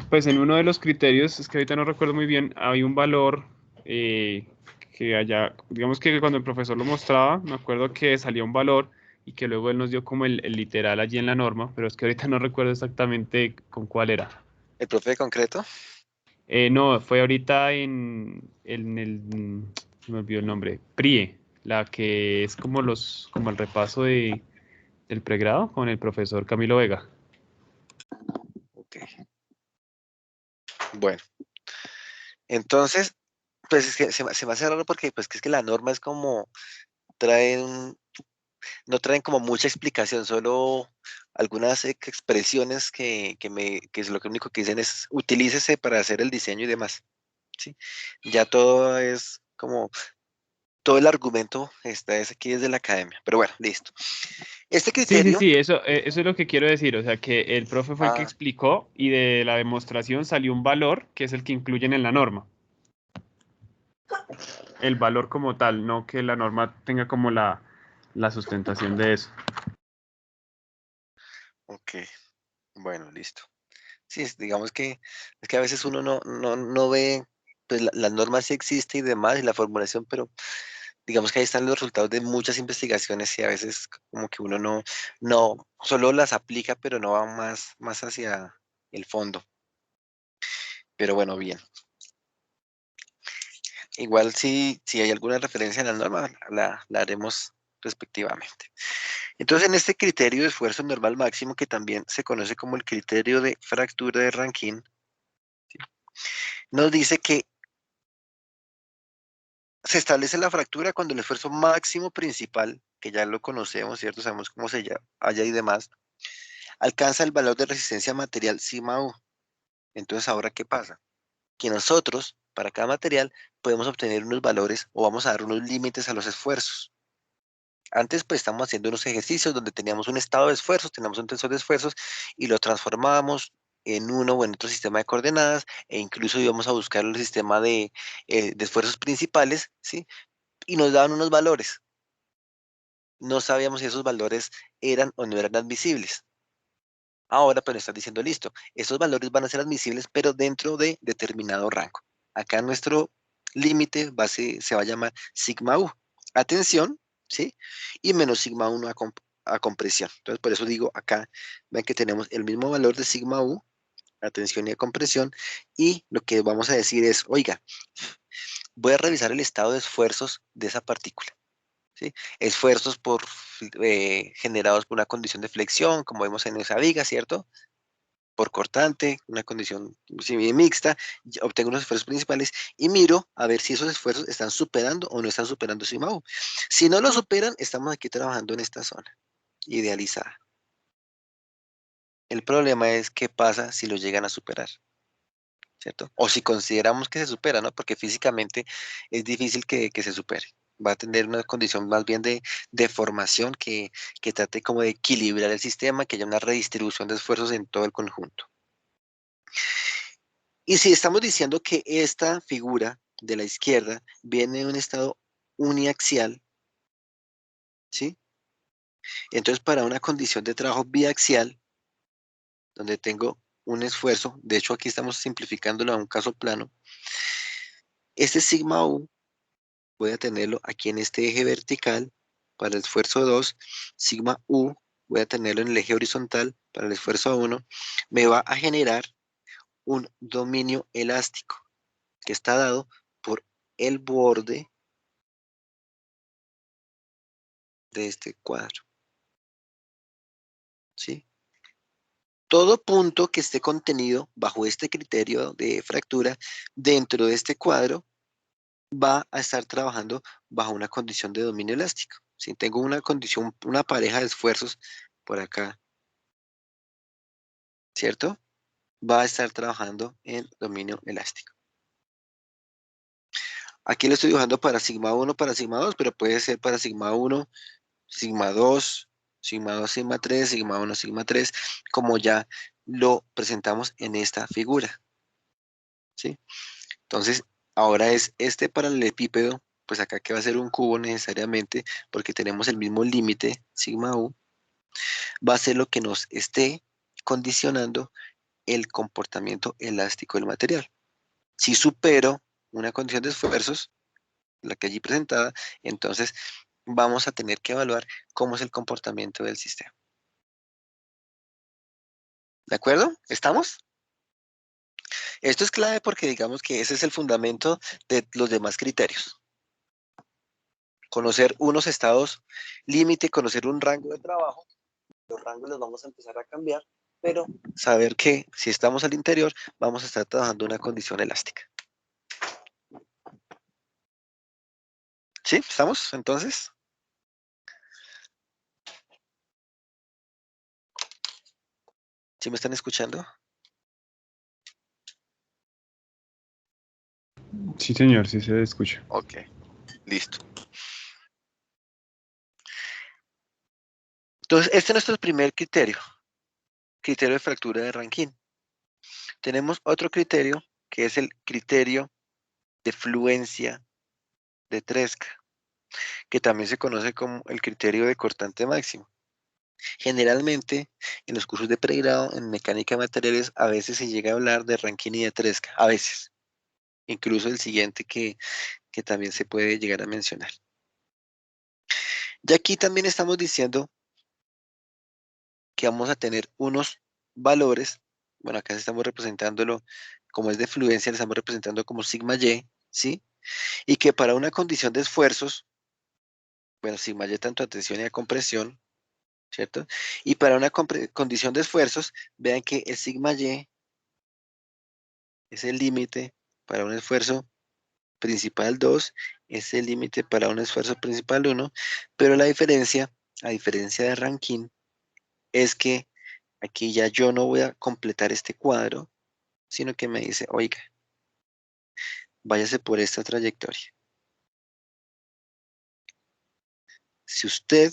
Pues en uno de los criterios, es que ahorita no recuerdo muy bien, hay un valor que allá, digamos que cuando el profesor lo mostraba, me acuerdo que salía un valor y que luego él nos dio como el literal allí en la norma, pero es que ahorita no recuerdo exactamente con cuál era. el profe de concreto, No, fue ahorita se me olvidó el nombre, PRIE, la que es como el repaso del pregrado con el profesor Camilo Vega. ok. Bueno, entonces, pues es que se me hace raro porque pues que es que la norma es como, traen, no traen como mucha explicación, solo algunas expresiones que es lo que único que dicen es utilícese para hacer el diseño y demás, ¿sí? Ya todo es como, todo el argumento está es aquí desde la academia, pero bueno, listo. Este Sí, sí, criterio, sí, eso es lo que quiero decir, o sea, que el profe fue el que ah, explicó y de la demostración salió un valor que es el que incluyen en la norma. El valor como tal, no que la norma tenga como la sustentación de eso. ok, bueno, listo. Sí, digamos que es que a veces uno no ve, pues las normas sí existen y demás, y la formulación, pero digamos que ahí están los resultados de muchas investigaciones y a veces como que uno no solo las aplica, pero no va más hacia el fondo. Pero bueno, bien. Igual si hay alguna referencia en la norma, la haremos respectivamente. Entonces, en este criterio de esfuerzo normal máximo, que también se conoce como el criterio de fractura de Rankine, nos dice que se establece la fractura cuando el esfuerzo máximo principal, que ya lo conocemos, ¿cierto? Sabemos cómo halla y demás, alcanza el valor de resistencia material sigma U. Entonces, ¿ahora qué pasa? Que nosotros, para cada material, podemos obtener unos valores o vamos a dar unos límites a los esfuerzos. Antes, pues, estamos haciendo unos ejercicios donde teníamos un estado de esfuerzos, teníamos un tensor de esfuerzos y lo transformábamos en uno o en otro sistema de coordenadas e incluso íbamos a buscar el sistema de esfuerzos principales, ¿sí? Y nos daban unos valores. No sabíamos si esos valores eran o no eran admisibles. Ahora, pero estás diciendo, listo, esos valores van a ser admisibles, pero dentro de determinado rango. Acá nuestro límite se va a llamar sigma U. Atención, ¿sí? Y menos sigma 1 a compresión. Entonces, por eso digo acá, ven que tenemos el mismo valor de sigma U, atención y a compresión, y lo que vamos a decir es, oiga, voy a revisar el estado de esfuerzos de esa partícula. ¿Sí? Esfuerzos generados por una condición de flexión, como vemos en esa viga, ¿cierto? Por cortante, una condición mixta, obtengo los esfuerzos principales y miro a ver si esos esfuerzos están superando o no están superando sigma U. Si no lo superan, estamos aquí trabajando en esta zona idealizada. El problema es qué pasa si lo llegan a superar, ¿cierto? O si consideramos que se supera, ¿no? Porque físicamente es difícil que se supere. Va a tener una condición más bien de deformación que trate como de equilibrar el sistema, que haya una redistribución de esfuerzos en todo el conjunto. Y si estamos diciendo que esta figura de la izquierda viene de un estado uniaxial, ¿sí? Entonces, para una condición de trabajo biaxial, donde tengo un esfuerzo, de hecho aquí estamos simplificándolo a un caso plano, este sigma U voy a tenerlo aquí en este eje vertical para el esfuerzo 2, sigma U voy a tenerlo en el eje horizontal para el esfuerzo 1, me va a generar un dominio elástico. que está dado por el borde de este cuadro. ¿Sí? Todo punto que esté contenido bajo este criterio de fractura dentro de este cuadro va a estar trabajando bajo una condición de dominio elástico. Si tengo una condición, una pareja de esfuerzos por acá, ¿cierto? Va a estar trabajando en dominio elástico. Aquí lo estoy dibujando para sigma 1, para sigma 2, pero puede ser para sigma 1, sigma 2, sigma 2, sigma 3, sigma 1, sigma 3, como ya lo presentamos en esta figura. ¿Sí? Entonces, ahora es este paralelepípedo, pues acá que va a ser un cubo necesariamente, porque tenemos el mismo límite, sigma u, va a ser lo que nos esté condicionando el comportamiento elástico del material. Si supero una condición de esfuerzos, la que allí presentada, entonces vamos a tener que evaluar cómo es el comportamiento del sistema. ¿De acuerdo? ¿Estamos? Esto es clave porque digamos que ese es el fundamento de los demás criterios. Conocer unos estados límite, conocer un rango de trabajo. Los rangos los vamos a empezar a cambiar, pero saber que si estamos al interior, vamos a estar trabajando una condición elástica. ¿Sí? ¿Estamos entonces? ¿Sí me están escuchando? Sí, señor, sí se escucha. Ok, listo. Entonces, este es nuestro primer criterio de fractura de Rankine. Tenemos otro criterio, que es el criterio de fluencia de Tresca, que también se conoce como el criterio de cortante máximo. Generalmente, en los cursos de pregrado en mecánica de materiales, a veces se llega a hablar de Rankine y de Tresca, a veces. Incluso el siguiente que también se puede llegar a mencionar. Y aquí también estamos diciendo que vamos a tener unos valores, bueno, acá estamos representándolo como es de fluencia, le estamos representando como sigma y, ¿sí? Y que para una condición de esfuerzos, bueno, sigma y tanto a tensión y a compresión, ¿cierto? Y para una condición de esfuerzos, vean que el sigma y es el límite para un esfuerzo principal 2, es el límite para un esfuerzo principal 1, pero la diferencia, a diferencia de Rankine, es que aquí ya yo no voy a completar este cuadro, sino que me dice, oiga, váyase por esta trayectoria. Si usted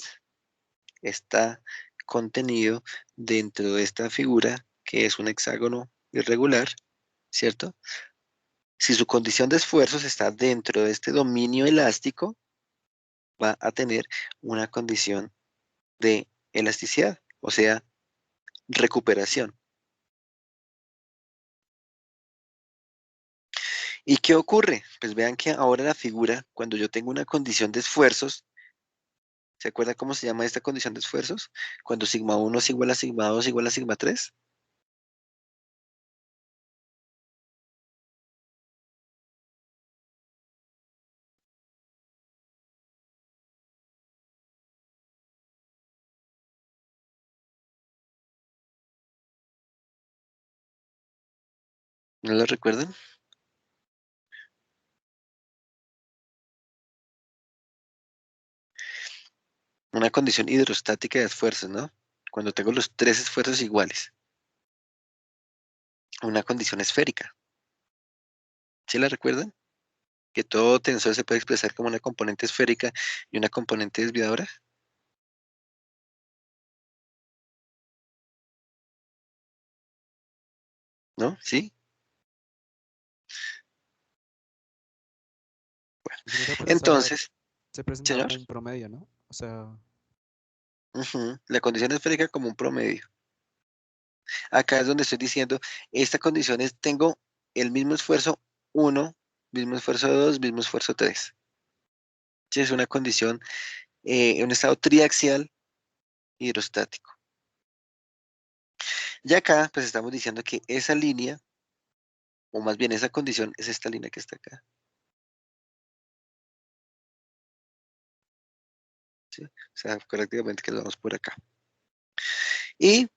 está contenido dentro de esta figura, que es un hexágono irregular, ¿cierto? Si su condición de esfuerzos está dentro de este dominio elástico, va a tener una condición de elasticidad, o sea, recuperación. ¿Y qué ocurre? Pues vean que ahora la figura, cuando yo tengo una condición de esfuerzos, ¿se acuerda cómo se llama esta condición de esfuerzos? Cuando sigma 1 es igual a sigma 2 igual a sigma 3. ¿No lo recuerdan? Una condición hidrostática de esfuerzos, ¿no? Cuando tengo los tres esfuerzos iguales. Una condición esférica. ¿Sí la recuerdan? Que todo tensor se puede expresar como una componente esférica y una componente desviadora. ¿No? ¿Sí? Ingeniero, pero esa Entonces, se presentaba señor, como un promedio, ¿no? O sea, la condición esférica como un promedio. Acá es donde estoy diciendo, esta condición es, tengo el mismo esfuerzo 1, mismo esfuerzo 2, mismo esfuerzo 3. Sí, es una condición, un estado triaxial hidrostático. Y acá, pues estamos diciendo que esa línea O más bien esa condición es esta línea que está acá. ¿Sí? O sea, prácticamente que lo vamos por acá. Y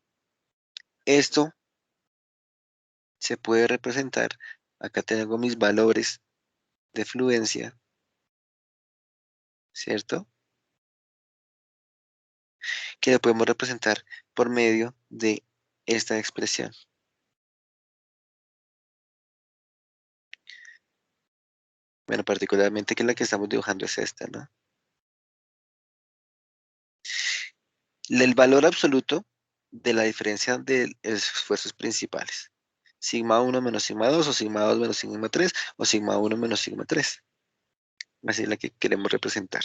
esto se puede representar, acá tengo mis valores de fluencia, ¿cierto? Que lo podemos representar por medio de esta expresión. Bueno, particularmente que la que estamos dibujando es esta, ¿no? El valor absoluto de la diferencia de los esfuerzos principales. Sigma 1 menos sigma 2 o sigma 2 menos sigma 3 o sigma 1 menos sigma 3. Así es la que queremos representar.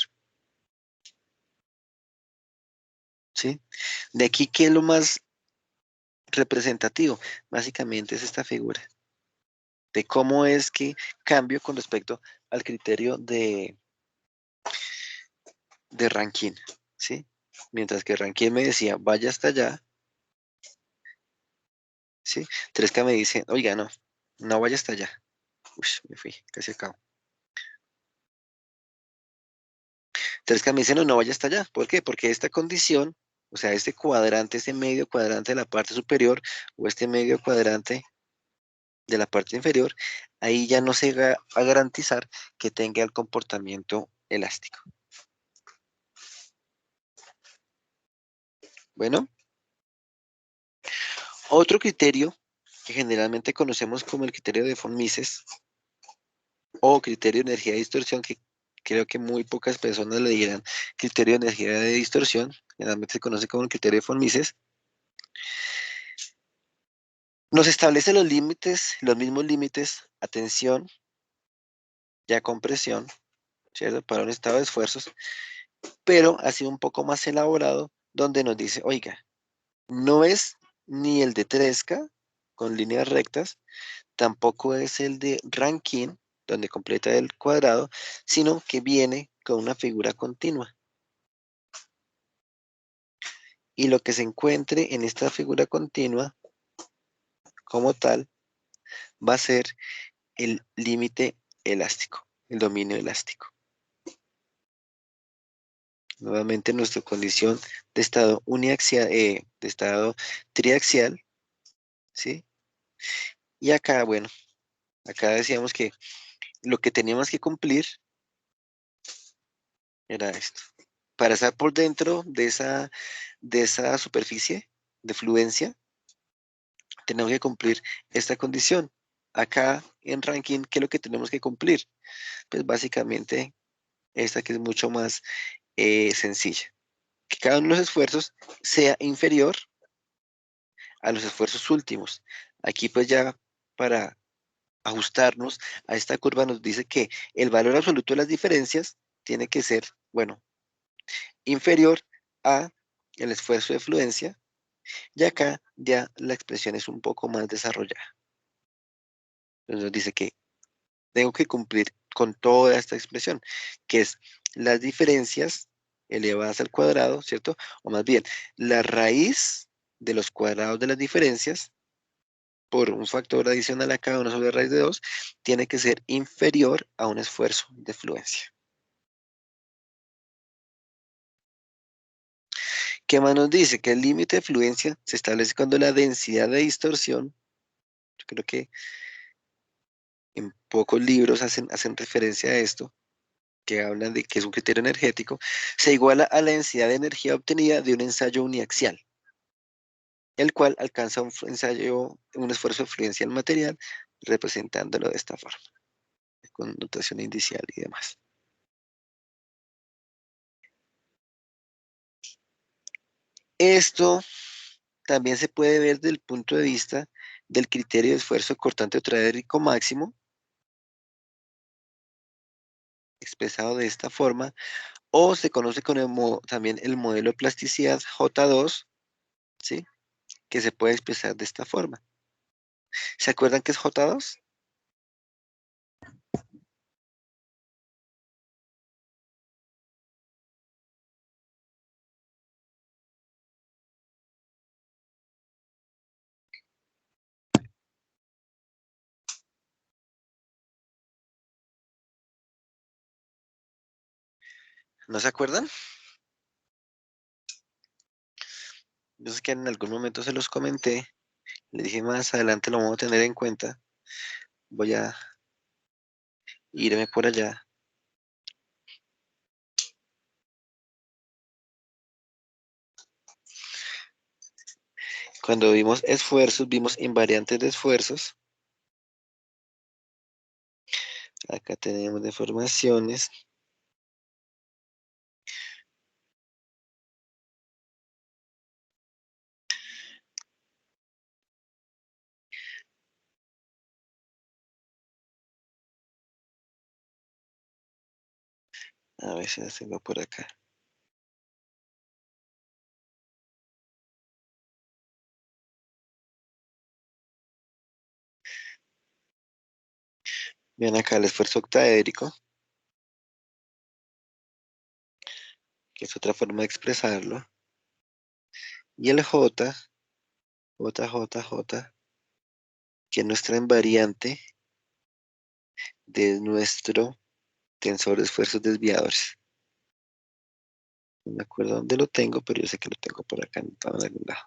¿Sí? De aquí, ¿qué es lo más representativo? Básicamente es esta figura de cómo es que cambio con respecto al criterio de Rankine, ¿sí? Mientras que Rankine me decía, vaya hasta allá, ¿sí? 3K me dice, oiga, no, no vaya hasta allá. Uy, me fui, casi acabo. 3K me dice, no, no vaya hasta allá. ¿Por qué? Porque esta condición, o sea, este cuadrante, este medio cuadrante de la parte superior o este medio cuadrante de la parte inferior, ahí ya no se va a garantizar que tenga el comportamiento elástico. Bueno, otro criterio que generalmente conocemos como el criterio de von Mises o criterio de energía de distorsión, que creo que muy pocas personas le dirán criterio de energía de distorsión, generalmente se conoce como el criterio de von Mises, nos establece los límites, los mismos límites a tensión y a compresión, ¿cierto? Para un estado de esfuerzos, pero ha sido un poco más elaborado, donde nos dice, oiga, no es ni el de Tresca con líneas rectas, tampoco es el de Rankine, donde completa el cuadrado, sino que viene con una figura continua. Y lo que se encuentre en esta figura continua, como tal, va a ser el límite elástico, el dominio elástico. Nuevamente nuestra condición de estado uniaxial, de estado triaxial, ¿sí? Y acá, bueno, acá decíamos que lo que teníamos que cumplir era esto. Para estar por dentro de esa superficie de fluencia, tenemos que cumplir esta condición. Acá en Ranking, ¿qué es lo que tenemos que cumplir? Pues básicamente esta que es mucho más sencilla. Que cada uno de los esfuerzos sea inferior a los esfuerzos últimos. Aquí pues ya para ajustarnos a esta curva nos dice que el valor absoluto de las diferencias tiene que ser, bueno, inferior a el esfuerzo de fluencia, y acá ya la expresión es un poco más desarrollada. Entonces nos dice que tengo que cumplir con toda esta expresión, que es las diferencias elevadas al cuadrado, ¿cierto? O más bien, la raíz de los cuadrados de las diferencias por un factor adicional a cada uno sobre raíz de 2 tiene que ser inferior a un esfuerzo de fluencia. ¿Qué más nos dice? Que el límite de fluencia se establece cuando la densidad de distorsión, yo creo que en pocos libros hacen referencia a esto, que hablan de que es un criterio energético, se iguala a la densidad de energía obtenida de un ensayo uniaxial, el cual alcanza un esfuerzo de fluencia al material, representándolo de esta forma, con notación indicial y demás. Esto también se puede ver desde el punto de vista del criterio de esfuerzo cortante o tradérico máximo, expresado de esta forma, o se conoce con también el modelo de plasticidad J2, ¿sí? Que se puede expresar de esta forma. ¿Se acuerdan qué es J2? ¿No se acuerdan? Yo sé que en algún momento se los comenté. Le dije más adelante lo vamos a tener en cuenta. Voy a irme por allá. Cuando vimos esfuerzos, vimos invariantes de esfuerzos. Acá tenemos deformaciones. A ver si las tengo por acá. Vean acá el esfuerzo octaédrico, que es otra forma de expresarlo. Y el J, que es nuestra invariante de nuestro tensor de esfuerzos desviadores. No me acuerdo dónde lo tengo, pero yo sé que lo tengo por acá anotado en algún lado.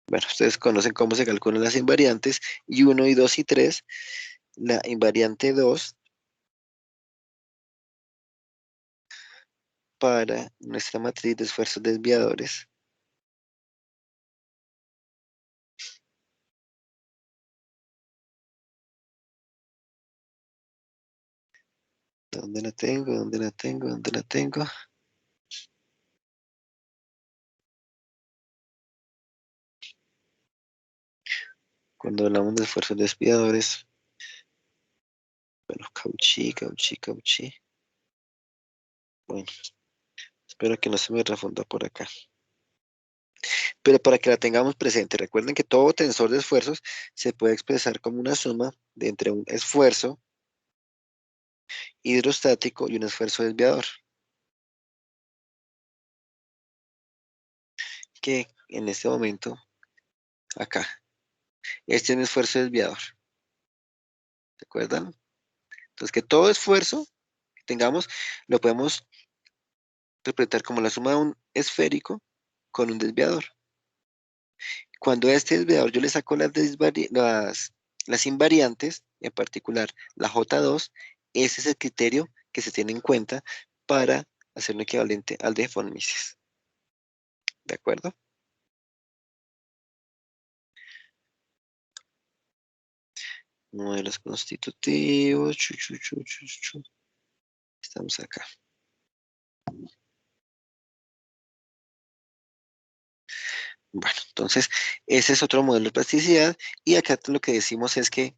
Bueno, ustedes conocen cómo se calculan las invariantes, y 1, y 2, y 3. La invariante 2 para nuestra matriz de esfuerzos desviadores. ¿Dónde la tengo? ¿Dónde la tengo? ¿Dónde la tengo? Cuando hablamos de esfuerzos desviadores, bueno, Cauchy. Bueno, espero que no se me refunda por acá. Pero para que la tengamos presente, recuerden que todo tensor de esfuerzos se puede expresar como una suma de entre un esfuerzo hidrostático y un esfuerzo desviador, que en este momento, acá, este es un esfuerzo desviador. ¿Se acuerdan? Entonces, que todo esfuerzo que tengamos lo podemos interpretar como la suma de un esférico con un desviador. Cuando a este desviador yo le saco las invariantes, en particular la J2, ese es el criterio que se tiene en cuenta para hacer un equivalente al de von Mises. ¿De acuerdo? Modelos constitutivos. Estamos acá. Bueno, entonces, ese es otro modelo de plasticidad, y acá lo que decimos es que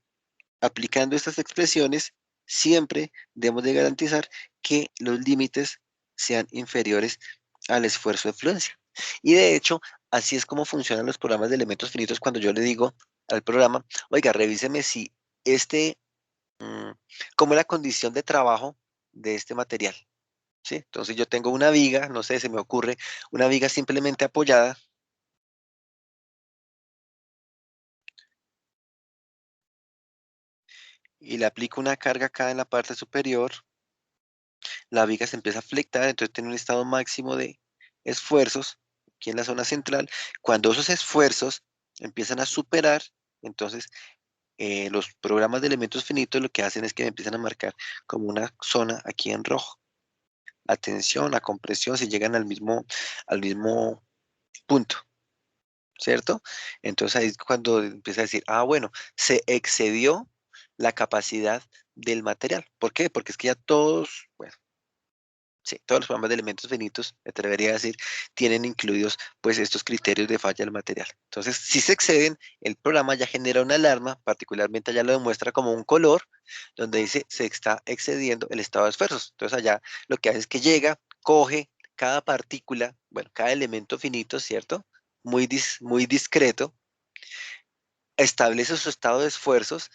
aplicando estas expresiones, siempre debemos de garantizar que los límites sean inferiores al esfuerzo de fluencia. Y de hecho, así es como funcionan los programas de elementos finitos cuando yo le digo al programa, oiga, revíseme si este, como es la condición de trabajo de este material. ¿Sí? Entonces yo tengo una viga, no sé, se me ocurre, una viga simplemente apoyada, y le aplico una carga acá en la parte superior. La viga se empieza a flectar, entonces tiene un estado máximo de esfuerzos aquí en la zona central. Cuando esos esfuerzos empiezan a superar, entonces los programas de elementos finitos lo que hacen es que me empiezan a marcar como una zona aquí en rojo. A tensión, a compresión, si llegan al mismo punto, ¿cierto? Entonces ahí es cuando empieza a decir, ah, bueno, se excedió la capacidad del material. ¿Por qué? Porque es que ya todos, bueno, sí, todos los programas de elementos finitos, me atrevería a decir, tienen incluidos pues estos criterios de falla del material. Entonces, si se exceden, el programa ya genera una alarma, particularmente allá lo demuestra como un color, donde dice se está excediendo el estado de esfuerzos. Entonces allá lo que hace es que llega, coge cada partícula, bueno, cada elemento finito, ¿cierto? Muy discreto, establece su estado de esfuerzos,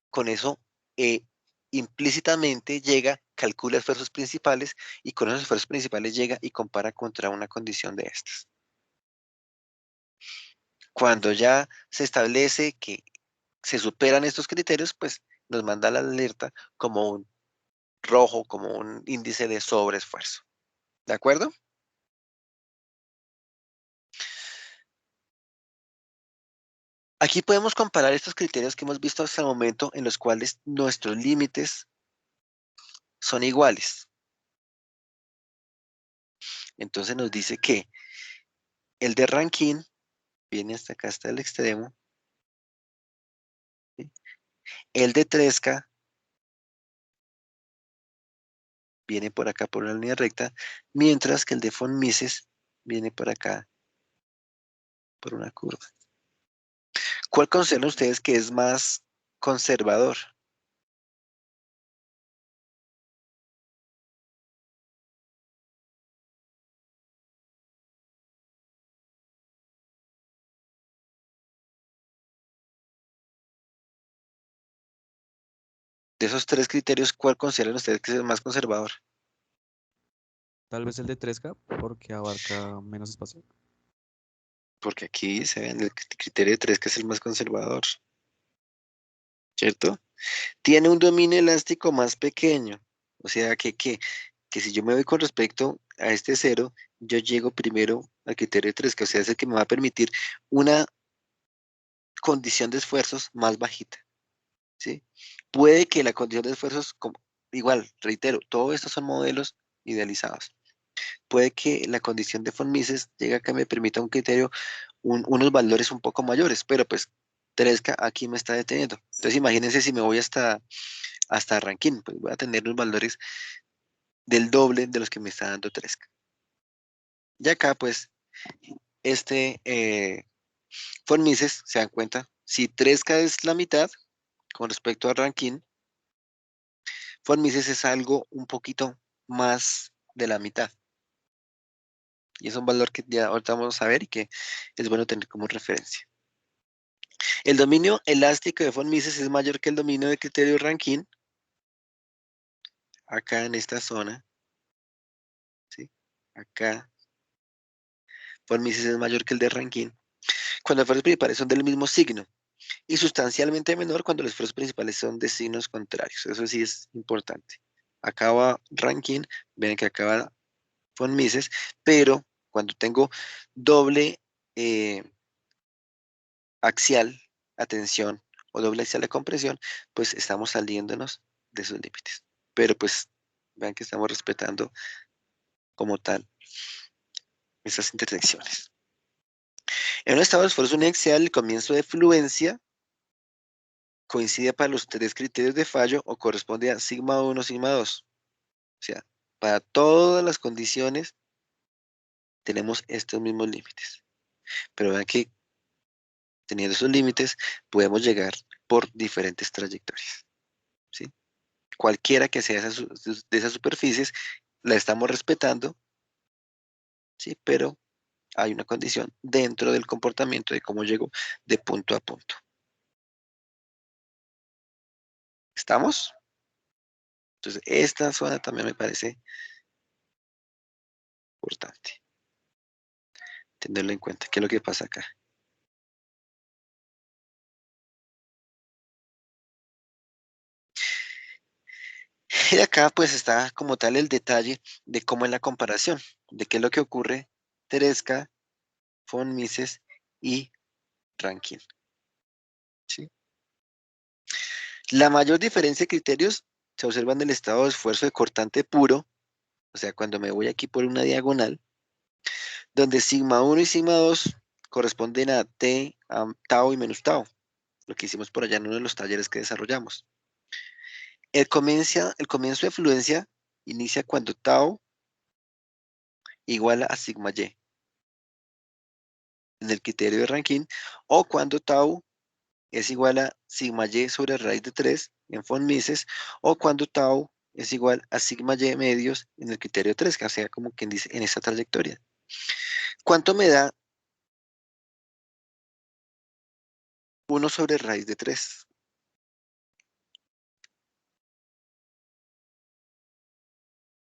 con eso eh, implícitamente llega, calcula esfuerzos principales, y con esos esfuerzos principales llega y compara contra una condición de estas. Cuando ya se establece que se superan estos criterios, pues nos manda la alerta como un rojo, como un índice de sobreesfuerzo. ¿De acuerdo? Aquí podemos comparar estos criterios que hemos visto hasta el momento en los cuales nuestros límites son iguales. Entonces nos dice que el de Rankine viene hasta acá, hasta el extremo. ¿Sí? El de Tresca viene por acá por una línea recta, mientras que el de von Mises viene por acá por una curva. ¿Cuál consideran ustedes que es más conservador? De esos tres criterios, ¿cuál consideran ustedes que es el más conservador? Tal vez el de 3K, porque abarca menos espacio. Porque aquí se ve en el criterio de tres que es el más conservador, ¿cierto? Tiene un dominio elástico más pequeño. O sea que si yo me voy con respecto a este cero, yo llego primero al criterio de tres, que o sea, es el que me va a permitir una condición de esfuerzos más bajita, ¿sí? Puede que la condición de esfuerzos, igual, reitero, todos estos son modelos idealizados. Puede que la condición de von Mises llegue a que me permita un criterio, unos valores un poco mayores, pero pues 3K aquí me está deteniendo. Entonces imagínense si me voy hasta Rankine, pues voy a tener unos valores del doble de los que me está dando 3K. Y acá pues este von Mises, se dan cuenta, si 3K es la mitad con respecto a Rankine, von Mises es algo un poquito más de la mitad. Y es un valor que ya ahorita vamos a ver y que es bueno tener como referencia. El dominio elástico de von Mises es mayor que el dominio de criterio Rankine, acá en esta zona, ¿sí? Acá, von Mises es mayor que el de Rankine, cuando los esfuerzos principales son del mismo signo, y sustancialmente menor cuando los esfuerzos principales son de signos contrarios. Eso sí es importante. Acaba Rankine, ven que acaba von Mises, pero cuando tengo doble eh, axial, atención, o doble axial de compresión, pues estamos saliéndonos de sus límites. Pero pues vean que estamos respetando como tal esas intersecciones. En un estado de esfuerzo uniaxial, el comienzo de fluencia coincide para los tres criterios de fallo o corresponde a sigma 1, sigma 2. O sea, para todas las condiciones tenemos estos mismos límites. Pero vean que teniendo esos límites podemos llegar por diferentes trayectorias. ¿Sí? Cualquiera que sea de esas superficies, la estamos respetando, ¿sí? Pero hay una condición dentro del comportamiento de cómo llego de punto a punto. ¿Estamos? Entonces, esta zona también me parece importante tenerlo en cuenta. ¿Qué es lo que pasa acá? Y acá pues está como tal el detalle de cómo es la comparación, de qué es lo que ocurre Teresca, von Mises y Rankine. ¿Sí? La mayor diferencia de criterios se observa en el estado de esfuerzo de cortante puro, o sea, cuando me voy aquí por una diagonal, donde sigma 1 y sigma 2 corresponden a T, a tau y menos tau, lo que hicimos por allá en uno de los talleres que desarrollamos. El comienzo de fluencia inicia cuando tau igual a sigma y en el criterio de Rankine, o cuando tau es igual a sigma y sobre raíz de 3 en von Mises, o cuando tau es igual a sigma y medios en el criterio 3, que sea como quien dice en esta trayectoria. ¿Cuánto me da 1 sobre raíz de 3?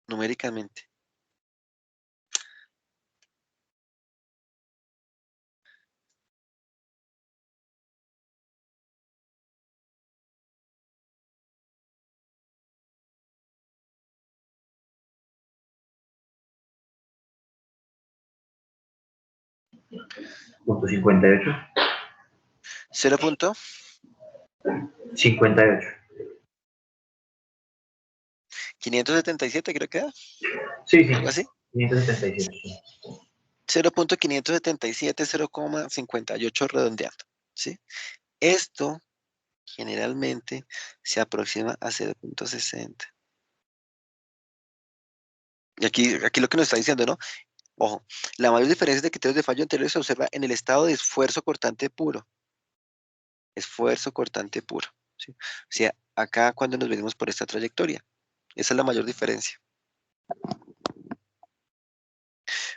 Numéricamente. Punto 58. 58. 0.577 creo que era, Sí, sí. algo así. 577. Sí. 0.577, 0,58 redondeando, ¿sí? Esto generalmente se aproxima a 0.60. Y aquí lo que nos está diciendo, ¿no? Ojo, la mayor diferencia de criterios de fallo anterior se observa en el estado de esfuerzo cortante puro. Esfuerzo cortante puro, ¿sí? O sea, acá cuando nos venimos por esta trayectoria, esa es la mayor diferencia.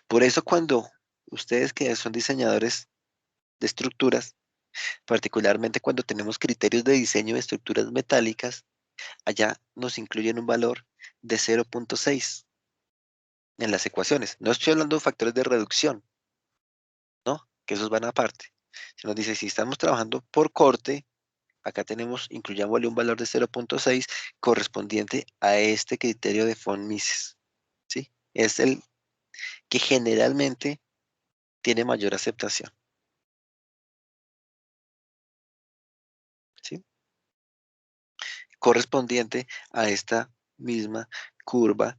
Por eso cuando ustedes que son diseñadores de estructuras, particularmente cuando tenemos criterios de diseño de estructuras metálicas, allá nos incluyen un valor de 0.6 en las ecuaciones. No estoy hablando de factores de reducción, ¿no? Que esos van aparte. Se nos dice, si estamos trabajando por corte, acá tenemos, incluyámosle un valor de 0.6 correspondiente a este criterio de von Mises, ¿sí? Es el que generalmente tiene mayor aceptación, ¿sí? Correspondiente a esta misma curva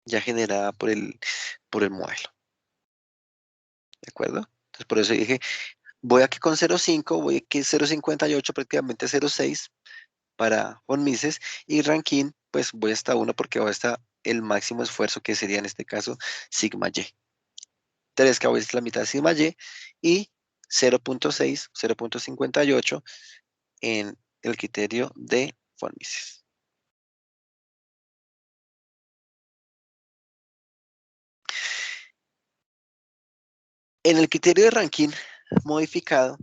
ya generada por el modelo, ¿de acuerdo? Entonces, por eso dije, voy aquí con 0.5, voy aquí 0.58, prácticamente 0.6 para von Mises, y Rankine, pues voy hasta 1 porque voy hasta el máximo esfuerzo que sería en este caso sigma y. 3 que voy a la mitad de sigma y 0.6, 0.58 en el criterio de von Mises. En el criterio de Rankine modificado,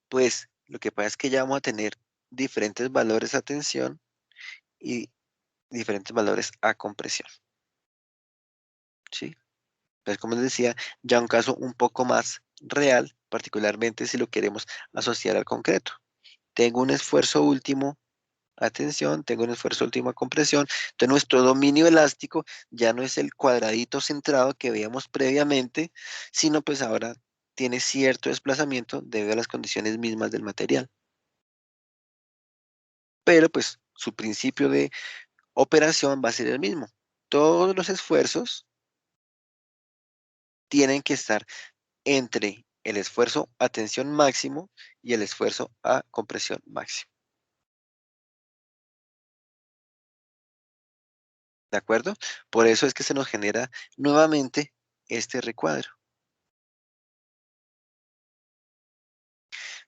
pues lo que pasa es que ya vamos a tener diferentes valores a tensión y diferentes valores a compresión, ¿sí? Entonces, como les decía, ya un caso un poco más real, particularmente si lo queremos asociar al concreto. Tengo un esfuerzo último a tensión, tengo un esfuerzo último a compresión, entonces nuestro dominio elástico ya no es el cuadradito centrado que veíamos previamente, sino pues ahora tiene cierto desplazamiento debido a las condiciones mismas del material. Pero pues su principio de operación va a ser el mismo. Todos los esfuerzos tienen que estar entre el esfuerzo a tensión máximo y el esfuerzo a compresión máximo. ¿De acuerdo? Por eso es que se nos genera nuevamente este recuadro.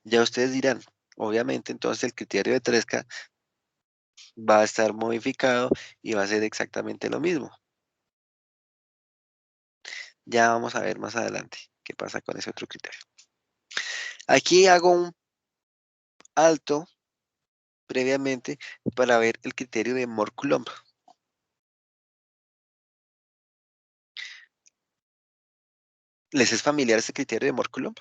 Ya ustedes dirán, obviamente entonces el criterio de Tresca va a estar modificado y va a ser exactamente lo mismo. Ya vamos a ver más adelante qué pasa con ese otro criterio. Aquí hago un alto previamente para ver el criterio de Mohr-Coulomb. ¿Les es familiar ese criterio de Mohr-Coulomb?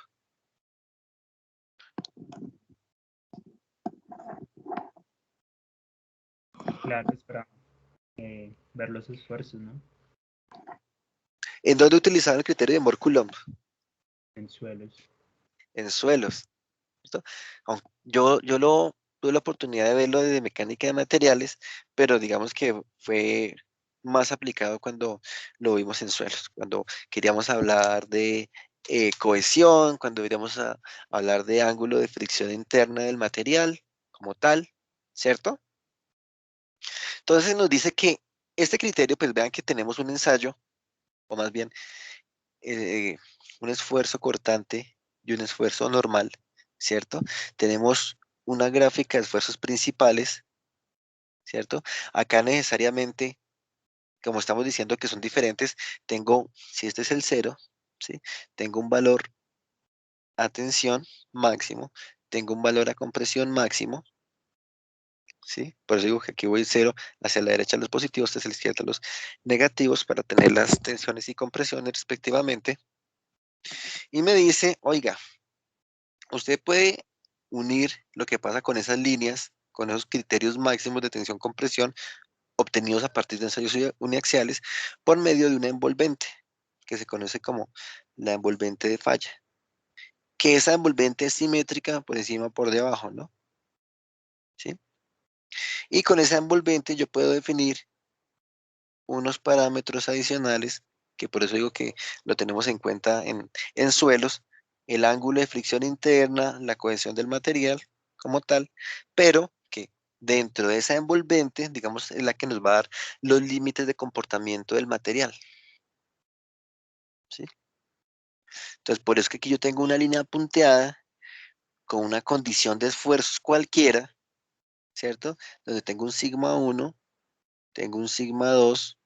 Claro, es para ver los esfuerzos, ¿no? ¿En dónde utilizaban el criterio de Mohr-Coulomb? En suelos. En suelos. ¿Listo? Yo tuve la oportunidad de verlo desde mecánica de materiales, pero digamos que fue más aplicado cuando lo vimos en suelos, cuando queríamos hablar de cohesión, cuando queríamos hablar de ángulo de fricción interna del material como tal, ¿cierto? Entonces nos dice que este criterio, pues vean que tenemos un ensayo, o más bien eh, un esfuerzo cortante y un esfuerzo normal, ¿cierto? Tenemos una gráfica de esfuerzos principales, ¿cierto? Acá necesariamente, como estamos diciendo que son diferentes, tengo, si este es el 0, ¿sí? Tengo un valor a tensión máximo, tengo un valor a compresión máximo, ¿sí? Por eso digo que aquí voy 0 hacia la derecha los positivos, hacia la izquierda los negativos para tener las tensiones y compresiones respectivamente. Y me dice, oiga, usted puede unir lo que pasa con esas líneas, con esos criterios máximos de tensión-compresión obtenidos a partir de ensayos uniaxiales por medio de una envolvente, que se conoce como la envolvente de falla, que esa envolvente es simétrica por encima o por debajo, ¿no? ¿Sí? Y con esa envolvente yo puedo definir unos parámetros adicionales, que por eso digo que lo tenemos en cuenta en suelos, el ángulo de fricción interna, la cohesión del material como tal, pero que dentro de esa envolvente, digamos, es la que nos va a dar los límites de comportamiento del material, ¿sí? Entonces, por eso es que aquí yo tengo una línea punteada con una condición de esfuerzos cualquiera, ¿cierto? Donde tengo un sigma 1, tengo un sigma 2,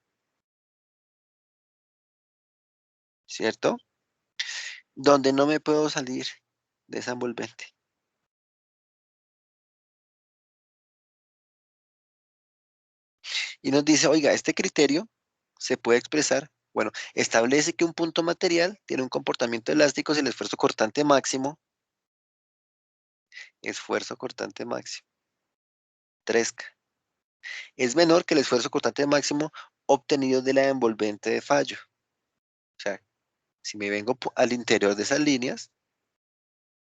¿cierto? Donde no me puedo salir de esa envolvente. Y nos dice, oiga, este criterio se puede expresar, bueno, establece que un punto material tiene un comportamiento elástico si el esfuerzo cortante máximo, 3K, es menor que el esfuerzo cortante máximo obtenido de la envolvente de fallo. O sea, si me vengo al interior de esas líneas,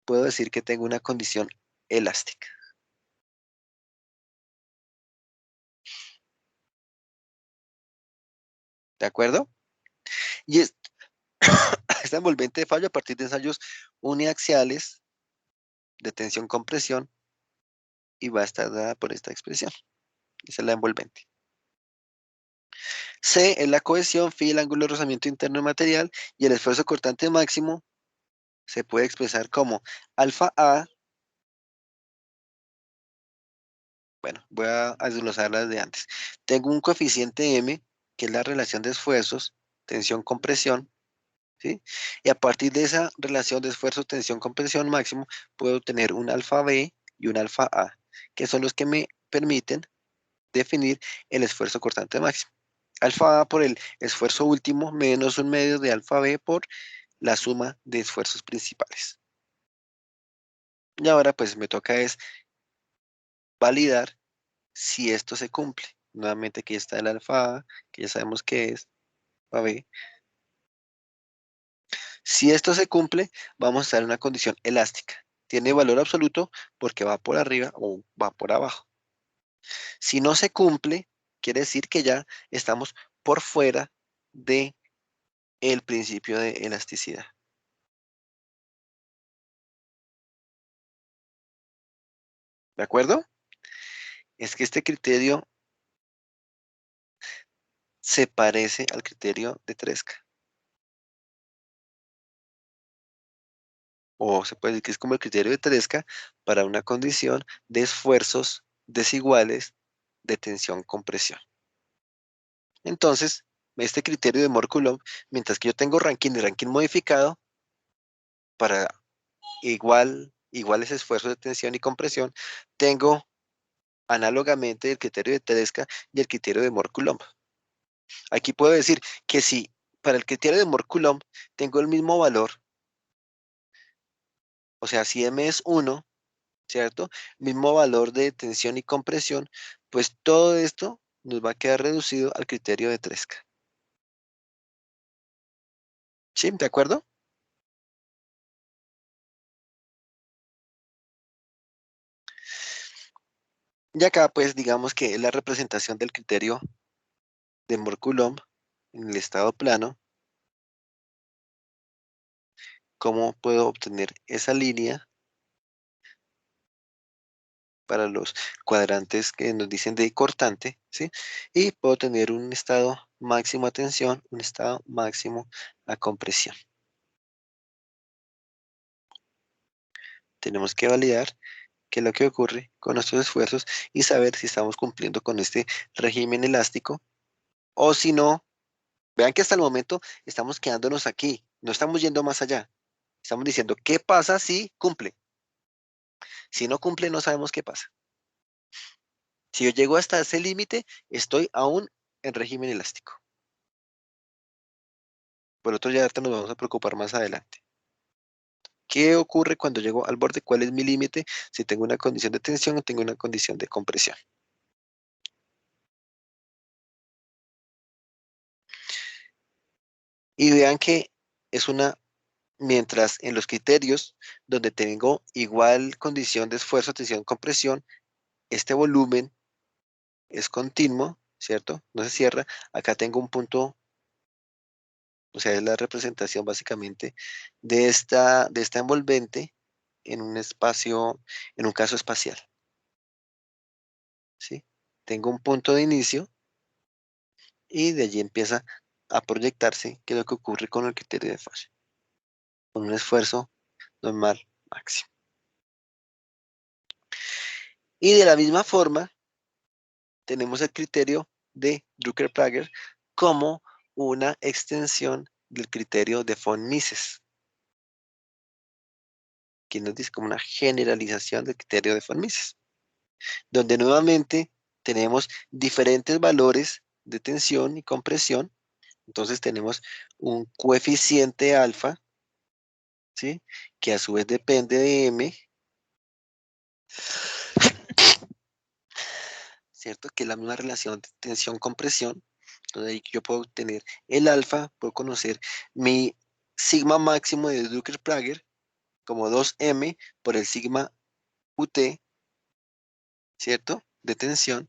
puedo decir que tengo una condición elástica. ¿De acuerdo? Y esta envolvente de fallo a partir de ensayos uniaxiales de tensión-compresión y va a estar dada por esta expresión. Esa es la envolvente. C es la cohesión, phi el ángulo de rozamiento interno del material y el esfuerzo cortante máximo se puede expresar como alfa A. Bueno, voy a desglosarlas de antes. Tengo un coeficiente M, que es la relación de esfuerzos, tensión, compresión, ¿sí? Y a partir de esa relación de esfuerzo, tensión, compresión máximo, puedo tener un alfa B y un alfa A, que son los que me permiten definir el esfuerzo cortante máximo. Alfa A por el esfuerzo último menos un medio de alfa B por la suma de esfuerzos principales. Y ahora pues me toca es validar si esto se cumple. Nuevamente aquí está el alfa A, que ya sabemos que es alfa B. Si esto se cumple, vamos a estar en una condición elástica. Tiene valor absoluto porque va por arriba o va por abajo. Si no se cumple, quiere decir que ya estamos por fuera de el principio de elasticidad. ¿De acuerdo? Es que este criterio se parece al criterio de Tresca. O se puede decir que es como el criterio de Tresca para una condición de esfuerzos desiguales de tensión-compresión. Entonces, este criterio de Mohr-Coulomb, mientras que yo tengo Rankine y Rankine modificado, para iguales esfuerzos de tensión y compresión, tengo análogamente el criterio de Tedesca y el criterio de Mohr-Coulomb. Aquí puedo decir que si para el criterio de Mohr-Coulomb tengo el mismo valor, o sea, si M es 1, ¿cierto? Mismo valor de tensión y compresión, pues todo esto nos va a quedar reducido al criterio de Tresca. ¿Sí? ¿De acuerdo? Y acá, pues, digamos que es la representación del criterio de Mohr-Coulomb en el estado plano. ¿Cómo puedo obtener esa línea para los cuadrantes que nos dicen de cortante, ¿sí? Y puedo tener un estado máximo a tensión, un estado máximo a compresión. Tenemos que validar qué es lo que ocurre con nuestros esfuerzos y saber si estamos cumpliendo con este régimen elástico o si no. Vean que hasta el momento estamos quedándonos aquí, no estamos yendo más allá. Estamos diciendo, ¿qué pasa si cumple? Si no cumple, no sabemos qué pasa. Si yo llego hasta ese límite, estoy aún en régimen elástico. Por otro, ya ahorita nos vamos a preocupar más adelante. ¿Qué ocurre cuando llego al borde? ¿Cuál es mi límite? Si tengo una condición de tensión o tengo una condición de compresión. Y vean que es una, mientras en los criterios donde tengo igual condición de esfuerzo, tensión, compresión, este volumen es continuo, ¿cierto? No se cierra. Acá tengo un punto, o sea, es la representación básicamente de esta envolvente en un espacio, en un caso espacial, ¿sí? Tengo un punto de inicio y de allí empieza a proyectarse qué es lo que ocurre con el criterio de falla, con un esfuerzo normal máximo. Y de la misma forma, tenemos el criterio de Drucker-Prager como una extensión del criterio de von Mises, que nos dice como una generalización del criterio de von Mises, donde nuevamente tenemos diferentes valores de tensión y compresión. Entonces tenemos un coeficiente alfa, ¿sí? Que a su vez depende de m, ¿cierto? Que es la misma relación de tensión-compresión. Entonces ahí yo puedo obtener el alfa, puedo conocer mi sigma máximo de Drucker-Prager como 2m por el sigma ut, ¿cierto? De tensión,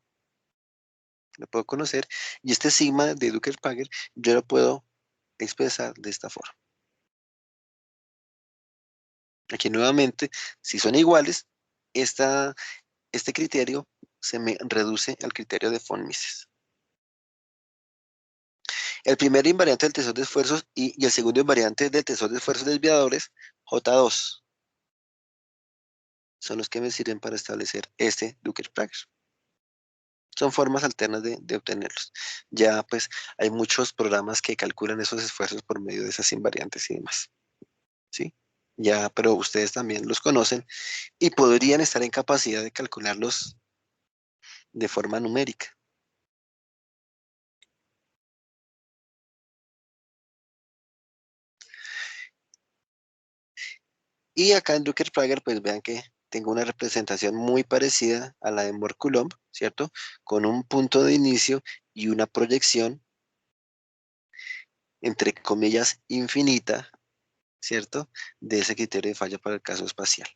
lo puedo conocer. Y este sigma de Drucker-Prager yo lo puedo expresar de esta forma. Aquí nuevamente, si son iguales, este criterio se me reduce al criterio de von Mises. El primer invariante del tensor de esfuerzos y el segundo invariante del tensor de esfuerzos desviadores, J2, son los que me sirven para establecer este Drucker-Prager. Son formas alternas de obtenerlos. Ya pues hay muchos programas que calculan esos esfuerzos por medio de esas invariantes y demás. ¿Sí? Ya, pero ustedes también los conocen y podrían estar en capacidad de calcularlos de forma numérica. Y acá en Drucker-Prager, pues vean que tengo una representación muy parecida a la de Mohr-Coulomb, ¿cierto? Con un punto de inicio y una proyección, entre comillas, infinita, ¿cierto? De ese criterio de falla para el caso espacial.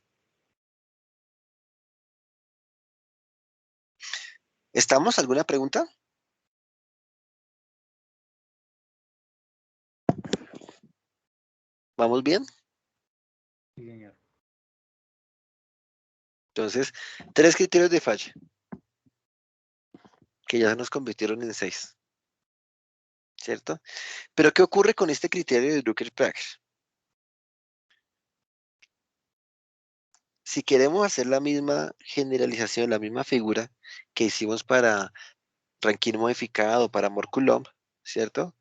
¿Estamos? ¿Alguna pregunta? ¿Vamos bien? Sí, señor. Entonces, 3 criterios de falla, que ya se nos convirtieron en 6, ¿cierto? Pero ¿qué ocurre con este criterio de Drucker-Prager? Si queremos hacer la misma generalización, la misma figura que hicimos para Rankine modificado, para Mohr-Coulomb, ¿cierto?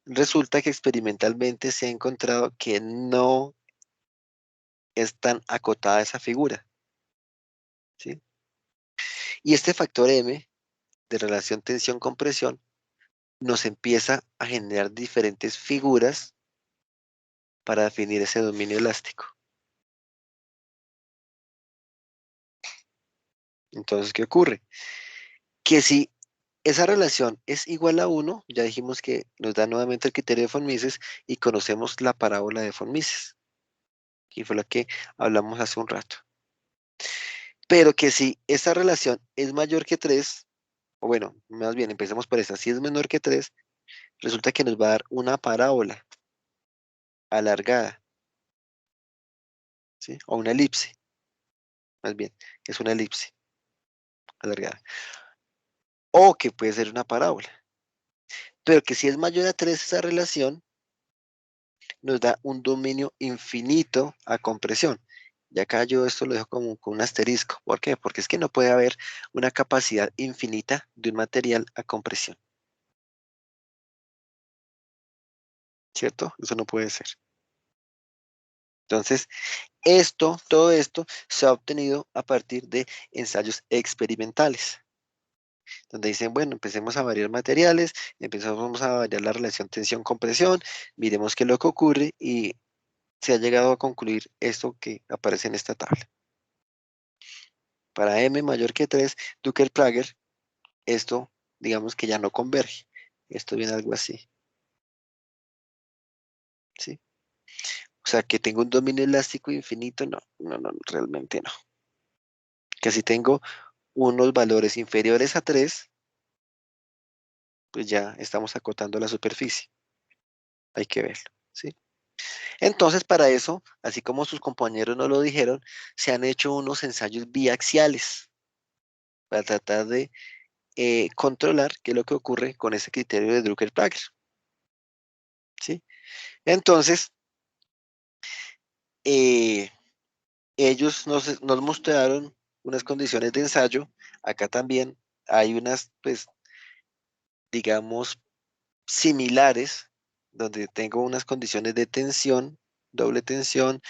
Resulta que experimentalmente se ha encontrado que no es tan acotada esa figura, ¿sí? Y este factor M de relación tensión-compresión nos empieza a generar diferentes figuras para definir ese dominio elástico. Entonces, ¿qué ocurre? Que si esa relación es igual a 1, ya dijimos que nos da nuevamente el criterio de von Mises y conocemos la parábola de von Mises, que fue la que hablamos hace un rato. Pero que si esa relación es mayor que 3, o bueno, más bien empecemos por esta, si es menor que 3, resulta que nos va a dar una parábola alargada, ¿sí? O una elipse, más bien, es una elipse alargada. O que puede ser una parábola. Pero que si es mayor a 3 esa relación, nos da un dominio infinito a compresión. Y acá yo esto lo dejo como con un asterisco. ¿Por qué? Porque es que no puede haber una capacidad infinita de un material a compresión. ¿Cierto? Eso no puede ser. Entonces, todo esto se ha obtenido a partir de ensayos experimentales, donde dicen, bueno, empecemos a variar materiales, empezamos a variar la relación tensión-compresión, miremos qué es lo que ocurre y se ha llegado a concluir esto que aparece en esta tabla. Para m mayor que 3, Drucker-Prager, esto digamos que ya no converge. Esto viene algo así. ¿sí? O sea, que tengo un dominio elástico infinito, no, realmente no. Que si tengo unos valores inferiores a 3, pues ya estamos acotando la superficie. Hay que verlo, ¿sí? Entonces, para eso, así como sus compañeros nos lo dijeron, se han hecho unos ensayos biaxiales para tratar de controlar qué es lo que ocurre con ese criterio de Drucker-Plager, ¿sí? Entonces, eh, ellos nos mostraron unas condiciones de ensayo. Acá también hay unas, pues, digamos, similares, donde tengo unas condiciones de tensión, doble tensión,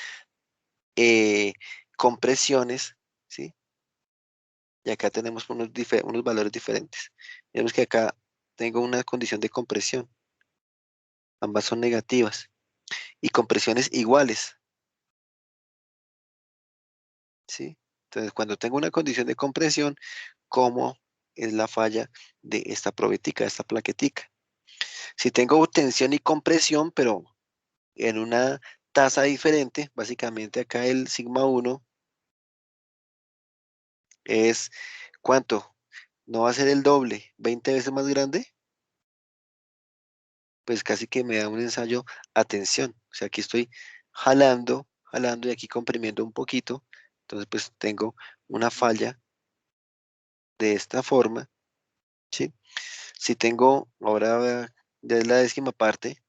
eh, compresiones, ¿sí? Y acá tenemos unos valores diferentes. Vemos que acá tengo una condición de compresión, ambas son negativas, y compresiones iguales, ¿sí? Entonces, cuando tengo una condición de compresión, ¿cómo es la falla de esta probetica, de esta plaquetica? Si tengo tensión y compresión, pero en una tasa diferente, básicamente acá el sigma 1 es, ¿cuánto? ¿No va a ser el doble, 20 veces más grande? Pues casi que me da un ensayo a tensión. O sea, aquí estoy jalando y aquí comprimiendo un poquito. Entonces, pues tengo una falla de esta forma, ¿sí? Si tengo, ahora ya es la décima parte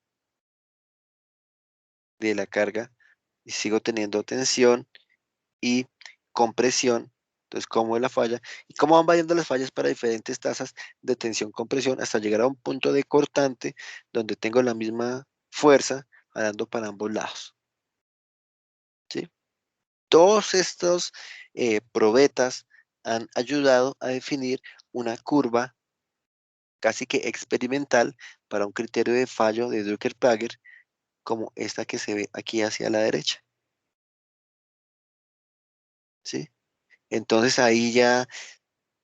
de la carga y sigo teniendo tensión y compresión. Entonces, ¿cómo es la falla? Y cómo van variando las fallas para diferentes tasas de tensión-compresión hasta llegar a un punto de cortante donde tengo la misma fuerza jalando para ambos lados, ¿sí? Todos estos probetas han ayudado a definir una curva casi que experimental para un criterio de fallo de Drucker-Plager como esta que se ve aquí hacia la derecha, ¿sí? Entonces ahí ya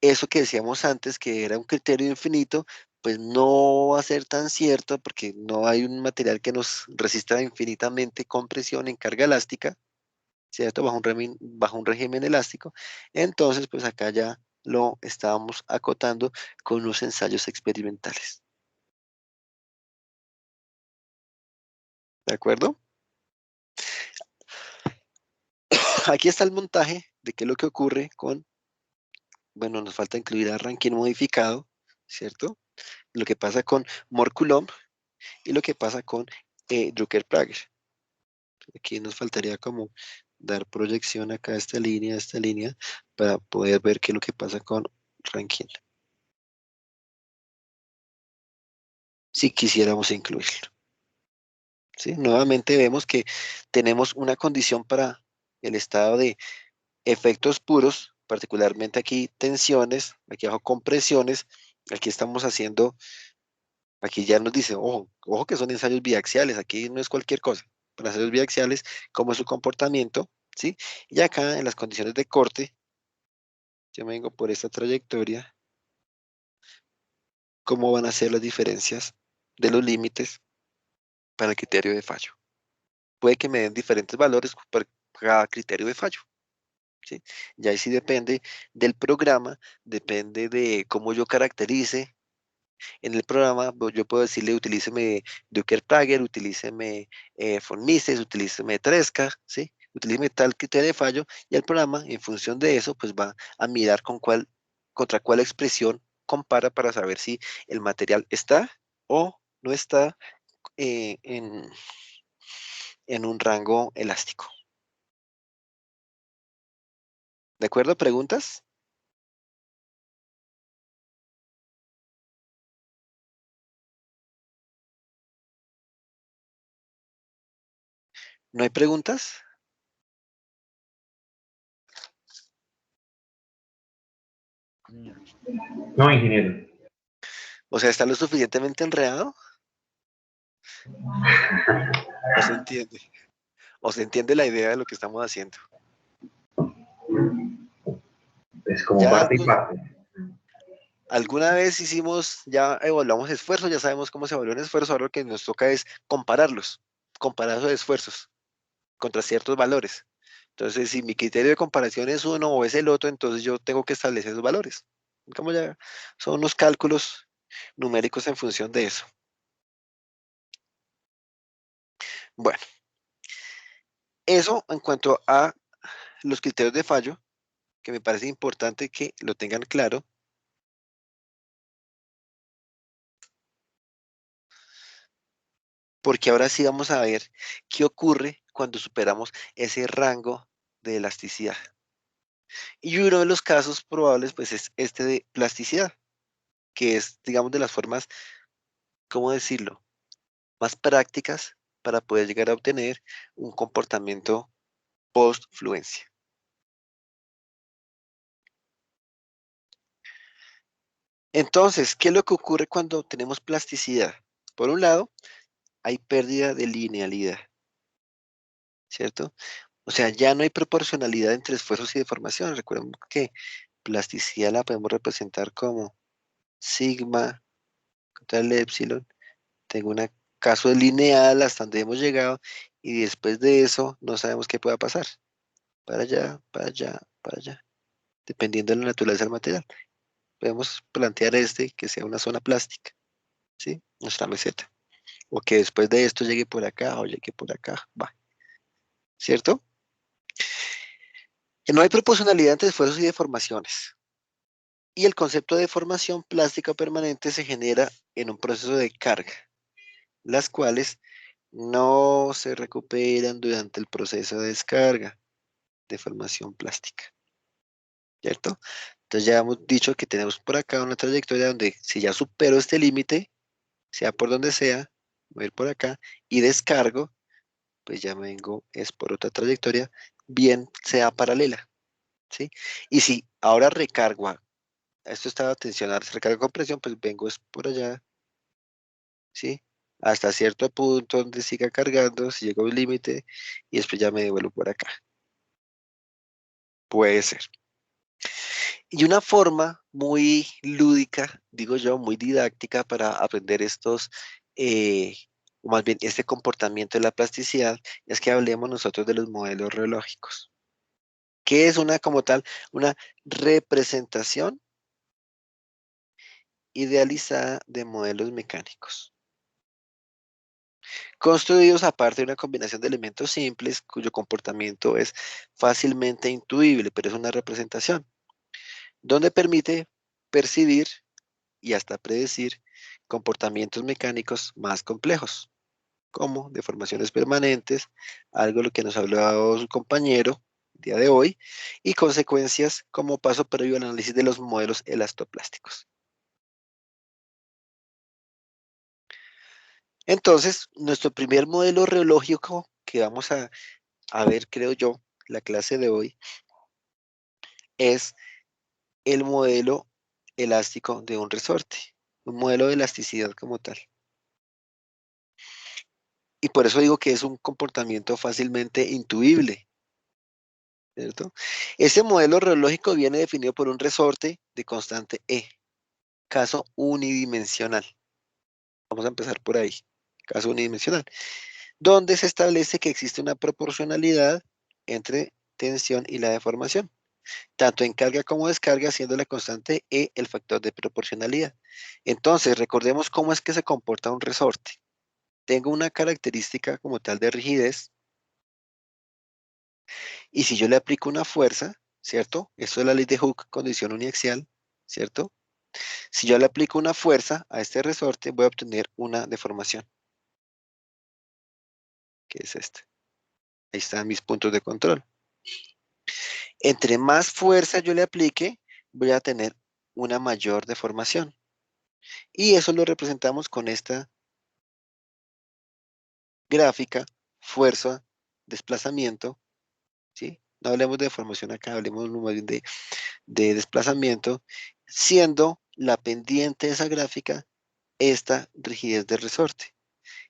eso que decíamos antes, que era un criterio infinito, pues no va a ser tan cierto porque no hay un material que nos resista infinitamente compresión en carga elástica, ¿cierto? Bajo un régimen elástico. Entonces, pues acá ya lo estábamos acotando con unos ensayos experimentales. ¿De acuerdo? Aquí está el montaje de qué es lo que ocurre con, bueno, nos falta incluir a Rankine modificado, ¿cierto? Lo que pasa con Mohr-Coulomb y lo que pasa con Drucker-Plager. Aquí nos faltaría como dar proyección acá a esta línea, para poder ver qué es lo que pasa con Rankine. Si quisiéramos incluirlo, ¿sí? Nuevamente vemos que tenemos una condición para el estado de efectos puros, particularmente aquí tensiones, aquí abajo compresiones, aquí estamos haciendo, aquí ya nos dice, ojo que son ensayos biaxiales, aquí no es cualquier cosa, para ensayos biaxiales, cómo es su comportamiento, ¿sí? Y acá en las condiciones de corte, yo me vengo por esta trayectoria, cómo van a ser las diferencias de los límites para el criterio de fallo. Puede que me den diferentes valores para cada criterio de fallo, ¿sí? Y ahí sí depende del programa, depende de cómo yo caracterice. En el programa yo puedo decirle utilíceme Drucker-Plager, utilíceme von Mises, utilíceme Tresca, ¿sí? Utilíceme tal criterio de fallo y el programa en función de eso pues va a mirar contra cuál expresión compara para saber si el material está o no está eh, en, en un rango elástico. ¿De acuerdo? ¿Preguntas? ¿No hay preguntas? Señor. No, ingeniero. O sea, ¿está lo suficientemente enredado? ¿O se entiende? ¿O se entiende la idea de lo que estamos haciendo? Es como Ya parte y parte. alguna vez ya evaluamos esfuerzos, ya sabemos cómo se evalúa un esfuerzo, ahora lo que nos toca es compararlos. comparados de esfuerzos contra ciertos valores. Entonces, si mi criterio de comparación es uno o es el otro, entonces yo tengo que establecer esos valores. Como ya son unos cálculos numéricos en función de eso. Bueno, eso en cuanto a los criterios de fallo, que me parece importante que lo tengan claro. Porque ahora sí vamos a ver qué ocurre cuando superamos ese rango de elasticidad. Y uno de los casos probables, pues, es este de plasticidad, que es, digamos, de las formas, ¿cómo decirlo?, más prácticas para poder llegar a obtener un comportamiento post-fluencia. Entonces, ¿qué es lo que ocurre cuando tenemos plasticidad? Por un lado, hay pérdida de linealidad, ¿cierto? O sea, ya no hay proporcionalidad entre esfuerzos y deformación. Recuerden que plasticidad la podemos representar como sigma contra el epsilon. Tengo un caso lineal hasta donde hemos llegado y después de eso no sabemos qué pueda pasar. Para allá, para allá, para allá. Dependiendo de la naturaleza del material. Podemos plantear que sea una zona plástica, ¿sí? Nuestra meseta. O que después de esto llegue por acá o llegue por acá. Va. ¿Cierto? No hay proporcionalidad entre esfuerzos y deformaciones. Y el concepto de deformación plástica permanente se genera en un proceso de carga, las cuales no se recuperan durante el proceso de descarga, deformación plástica, ¿cierto? Entonces ya hemos dicho que tenemos por acá una trayectoria donde si ya supero este límite, sea por donde sea, voy a ir por acá y descargo, pues ya me vengo, es por otra trayectoria, bien sea paralela, ¿sí? Y si ahora recargo, esto estaba tensionado, recarga con presión, pues vengo es por allá, ¿sí? Hasta cierto punto donde siga cargando, si llega a un límite, y después ya me devuelvo por acá. Puede ser. Y una forma muy lúdica, digo yo, muy didáctica para aprender o más bien este comportamiento de la plasticidad, es que hablemos nosotros de los modelos reológicos. ¿Qué es como tal, una representación idealizada de modelos mecánicos? Construidos a partir de una combinación de elementos simples cuyo comportamiento es fácilmente intuible, pero es una representación, donde permite percibir y hasta predecir comportamientos mecánicos más complejos, como deformaciones permanentes, algo de lo que nos habló su compañero el día de hoy, y consecuencias como paso previo al análisis de los modelos elastoplásticos. Entonces, nuestro primer modelo reológico que vamos a ver, creo yo, la clase de hoy, es el modelo elástico de un resorte, un modelo de elasticidad como tal. Y por eso digo que es un comportamiento fácilmente intuible, ¿cierto? Ese modelo reológico viene definido por un resorte de constante E, caso unidimensional. Vamos a empezar por ahí, caso unidimensional, donde se establece que existe una proporcionalidad entre tensión y la deformación, tanto en carga como descarga, siendo la constante E el factor de proporcionalidad. Entonces, recordemos cómo es que se comporta un resorte. Tengo una característica como tal de rigidez, y si yo le aplico una fuerza, ¿cierto? Esto es la ley de Hooke, condición uniaxial, ¿cierto? Si yo le aplico una fuerza a este resorte, voy a obtener una deformación, que es esta. Ahí están mis puntos de control. Entre más fuerza yo le aplique, voy a tener una mayor deformación. Y eso lo representamos con esta gráfica, fuerza, desplazamiento, ¿sí? No hablemos de deformación acá, hablemos más bien de desplazamiento, siendo la pendiente de esa gráfica esta rigidez del resorte.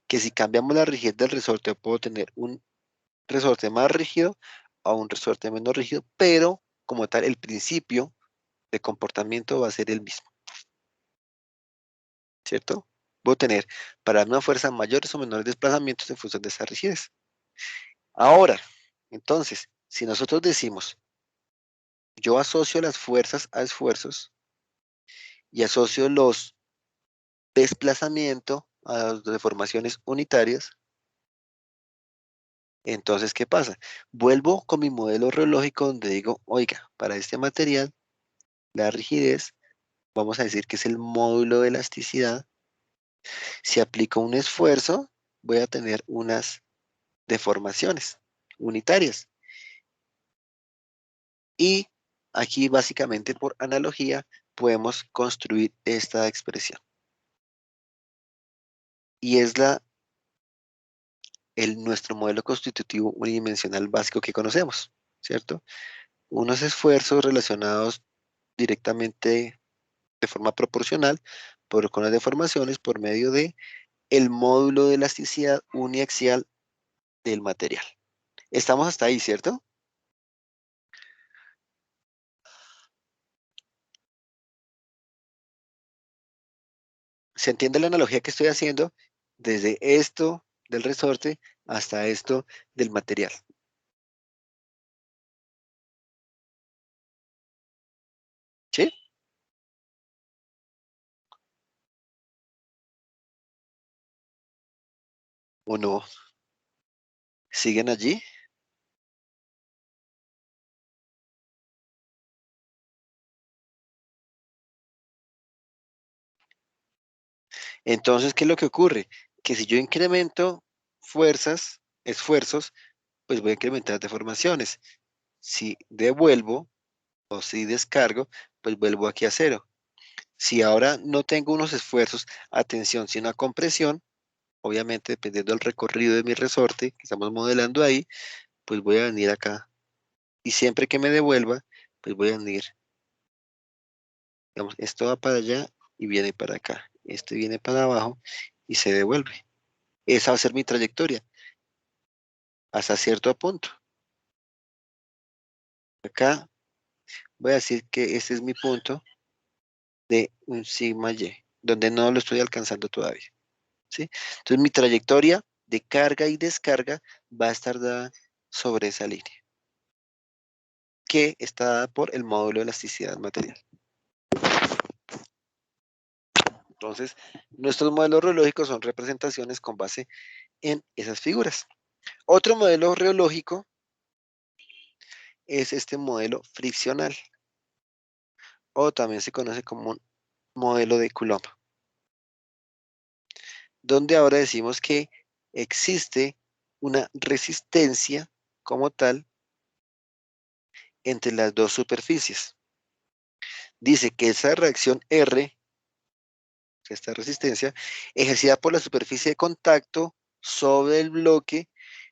Que si cambiamos la rigidez del resorte, puedo tener un resorte más rígido o un resorte menos rígido, pero como tal, el principio de comportamiento va a ser el mismo, ¿cierto? Puedo tener para una fuerza mayores o menores desplazamientos en función de esa rigidez. Ahora, entonces, si nosotros decimos, yo asocio las fuerzas a esfuerzos y asocio los desplazamientos a las deformaciones unitarias, entonces, ¿qué pasa? Vuelvo con mi modelo reológico donde digo, oiga, para este material, la rigidez, vamos a decir que es el módulo de elasticidad. Si aplico un esfuerzo, voy a tener unas deformaciones unitarias. Y aquí básicamente por analogía podemos construir esta expresión. Y es nuestro modelo constitutivo unidimensional básico que conocemos, ¿cierto? Unos esfuerzos relacionados directamente de forma proporcional con las deformaciones por medio de el módulo de elasticidad uniaxial del material. Estamos hasta ahí, ¿cierto? ¿Se entiende la analogía que estoy haciendo? Desde esto del resorte hasta esto del material. ¿Sí? ¿O no? ¿Siguen allí? Entonces, ¿qué es lo que ocurre? Que si yo incremento fuerzas, esfuerzos, pues voy a incrementar deformaciones. Si devuelvo o si descargo, pues vuelvo aquí a cero. Si ahora no tengo unos esfuerzos, atención, sino a compresión, obviamente dependiendo del recorrido de mi resorte que estamos modelando ahí, pues voy a venir acá. Y siempre que me devuelva, pues voy a venir, digamos, esto va para allá y viene para acá. Este viene para abajo y se devuelve. Esa va a ser mi trayectoria hasta cierto punto. Acá voy a decir que este es mi punto de un sigma y, donde no lo estoy alcanzando todavía, ¿sí? Entonces mi trayectoria de carga y descarga va a estar dada sobre esa línea, que está dada por el módulo de elasticidad material. Entonces, nuestros modelos reológicos son representaciones con base en esas figuras. Otro modelo reológico es este modelo friccional, o también se conoce como un modelo de Coulomb, donde ahora decimos que existe una resistencia como tal entre las dos superficies. Dice que esa reacción R, esta resistencia, ejercida por la superficie de contacto sobre el bloque,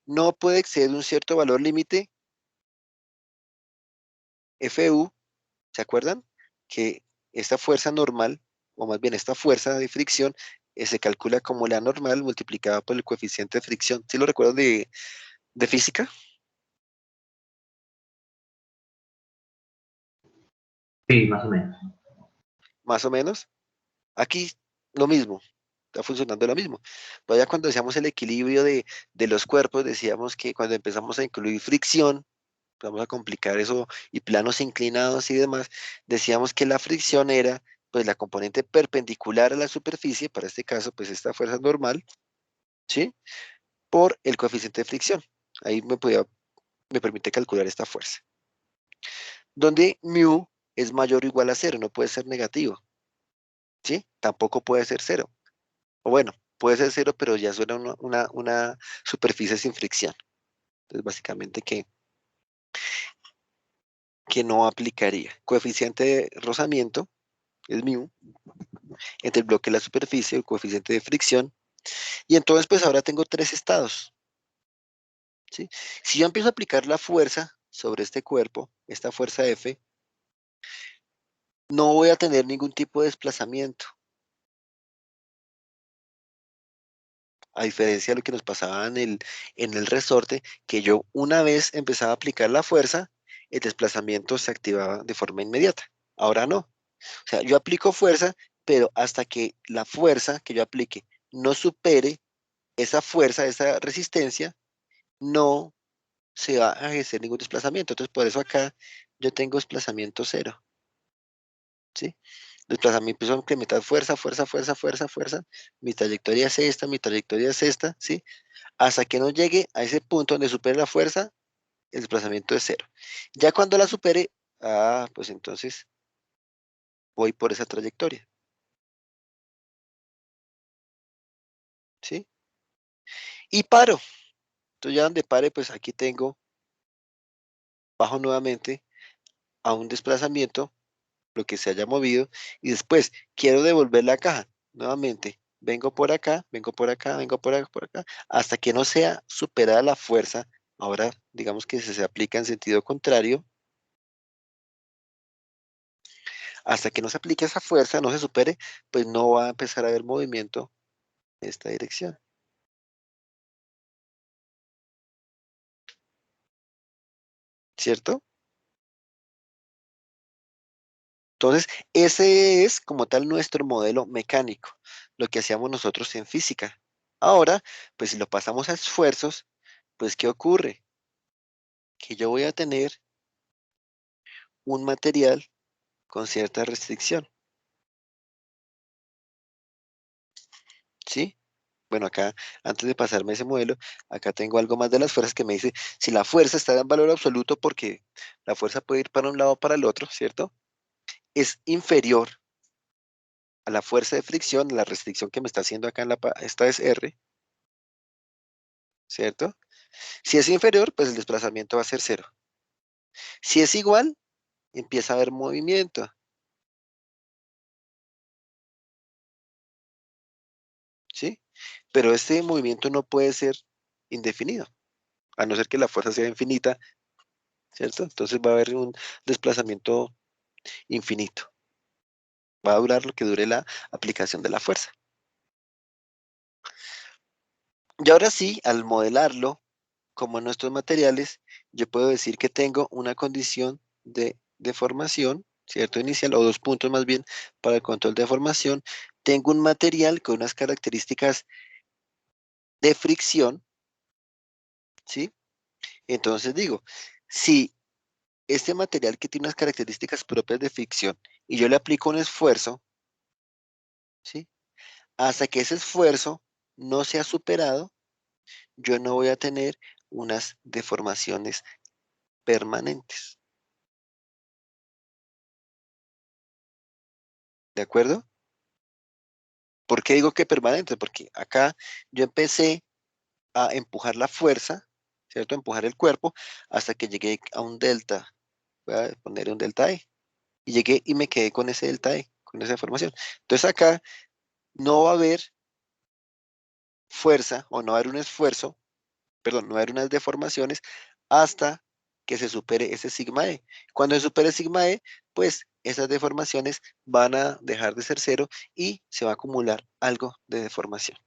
no puede exceder un cierto valor límite FU. ¿Se acuerdan? Que esta fuerza normal, o más bien esta fuerza de fricción, se calcula como la normal multiplicada por el coeficiente de fricción. ¿Sí lo recuerdan de física? Sí, más o menos. Más o menos. Aquí lo mismo, está funcionando lo mismo. Todavía cuando decíamos el equilibrio de los cuerpos, decíamos que cuando empezamos a incluir fricción, vamos a complicar eso, y planos inclinados y demás, decíamos que la fricción era pues la componente perpendicular a la superficie, para este caso pues esta fuerza normal, ¿sí? Por el coeficiente de fricción. Ahí me permite calcular esta fuerza. Donde mu es mayor o igual a cero, no puede ser negativo, ¿sí? Tampoco puede ser cero. O bueno, puede ser cero, pero ya suena una superficie sin fricción. Entonces, básicamente que no aplicaría. Coeficiente de rozamiento es mu, entre el bloque y la superficie, el coeficiente de fricción. Y entonces, pues ahora tengo tres estados, ¿sí? Si yo empiezo a aplicar la fuerza sobre este cuerpo, esta fuerza F, no voy a tener ningún tipo de desplazamiento. A diferencia de lo que nos pasaba en el resorte, que yo una vez empezaba a aplicar la fuerza, el desplazamiento se activaba de forma inmediata. Ahora no. O sea, yo aplico fuerza pero hasta que la fuerza que yo aplique no supere esa fuerza, esa resistencia, no se va a ejercer ningún desplazamiento. Entonces, por eso acá yo tengo desplazamiento cero, ¿sí? Desplazamiento, empiezo a incrementar fuerza, fuerza, fuerza, fuerza, fuerza. Mi trayectoria es esta, mi trayectoria es esta, ¿sí? Hasta que no llegue a ese punto donde supere la fuerza, el desplazamiento es cero. Ya cuando la supere, pues entonces voy por esa trayectoria, ¿sí? Y paro. Entonces ya donde pare, pues aquí tengo, bajo nuevamente a un desplazamiento, lo que se haya movido, y después quiero devolver la caja. Nuevamente, vengo por acá, vengo por acá, vengo por acá, hasta que no sea superada la fuerza. Ahora, digamos que se aplica en sentido contrario, hasta que no se aplique esa fuerza, no se supere, pues no va a empezar a haber movimiento en esta dirección, ¿cierto? Entonces, ese es como tal nuestro modelo mecánico, lo que hacíamos nosotros en física. Ahora, pues si lo pasamos a esfuerzos, pues ¿qué ocurre? Que yo voy a tener un material con cierta restricción, ¿sí? Bueno, acá, antes de pasarme ese modelo, acá tengo algo más de las fuerzas que me dice si la fuerza está en valor absoluto, porque la fuerza puede ir para un lado o para el otro, ¿cierto? Es inferior a la fuerza de fricción, la restricción que me está haciendo acá esta es R, ¿cierto? Si es inferior, pues el desplazamiento va a ser cero. Si es igual, empieza a haber movimiento, ¿sí? Pero este movimiento no puede ser indefinido, a no ser que la fuerza sea infinita, ¿cierto? Entonces va a haber un desplazamiento infinito. Va a durar lo que dure la aplicación de la fuerza. Y ahora sí, al modelarlo como nuestros materiales, yo puedo decir que tengo una condición de deformación, ¿cierto? Inicial, o 2 puntos más bien para el control de deformación. Tengo un material con unas características de fricción, ¿sí? Entonces digo, si este material que tiene unas características propias de fricción y yo le aplico un esfuerzo, ¿sí? Hasta que ese esfuerzo no sea superado, yo no voy a tener unas deformaciones permanentes. ¿De acuerdo? ¿Por qué digo que permanentes? Porque acá yo empecé a empujar la fuerza, ¿cierto? Empujar el cuerpo hasta que llegué a un delta. Voy a poner un delta E. Y llegué y me quedé con ese delta E, con esa deformación. Entonces acá no va a haber fuerza o no va a haber un esfuerzo, perdón, no va a haber unas deformaciones hasta que se supere ese sigma E. Cuando se supere sigma E, pues esas deformaciones van a dejar de ser cero y se va a acumular algo de deformación.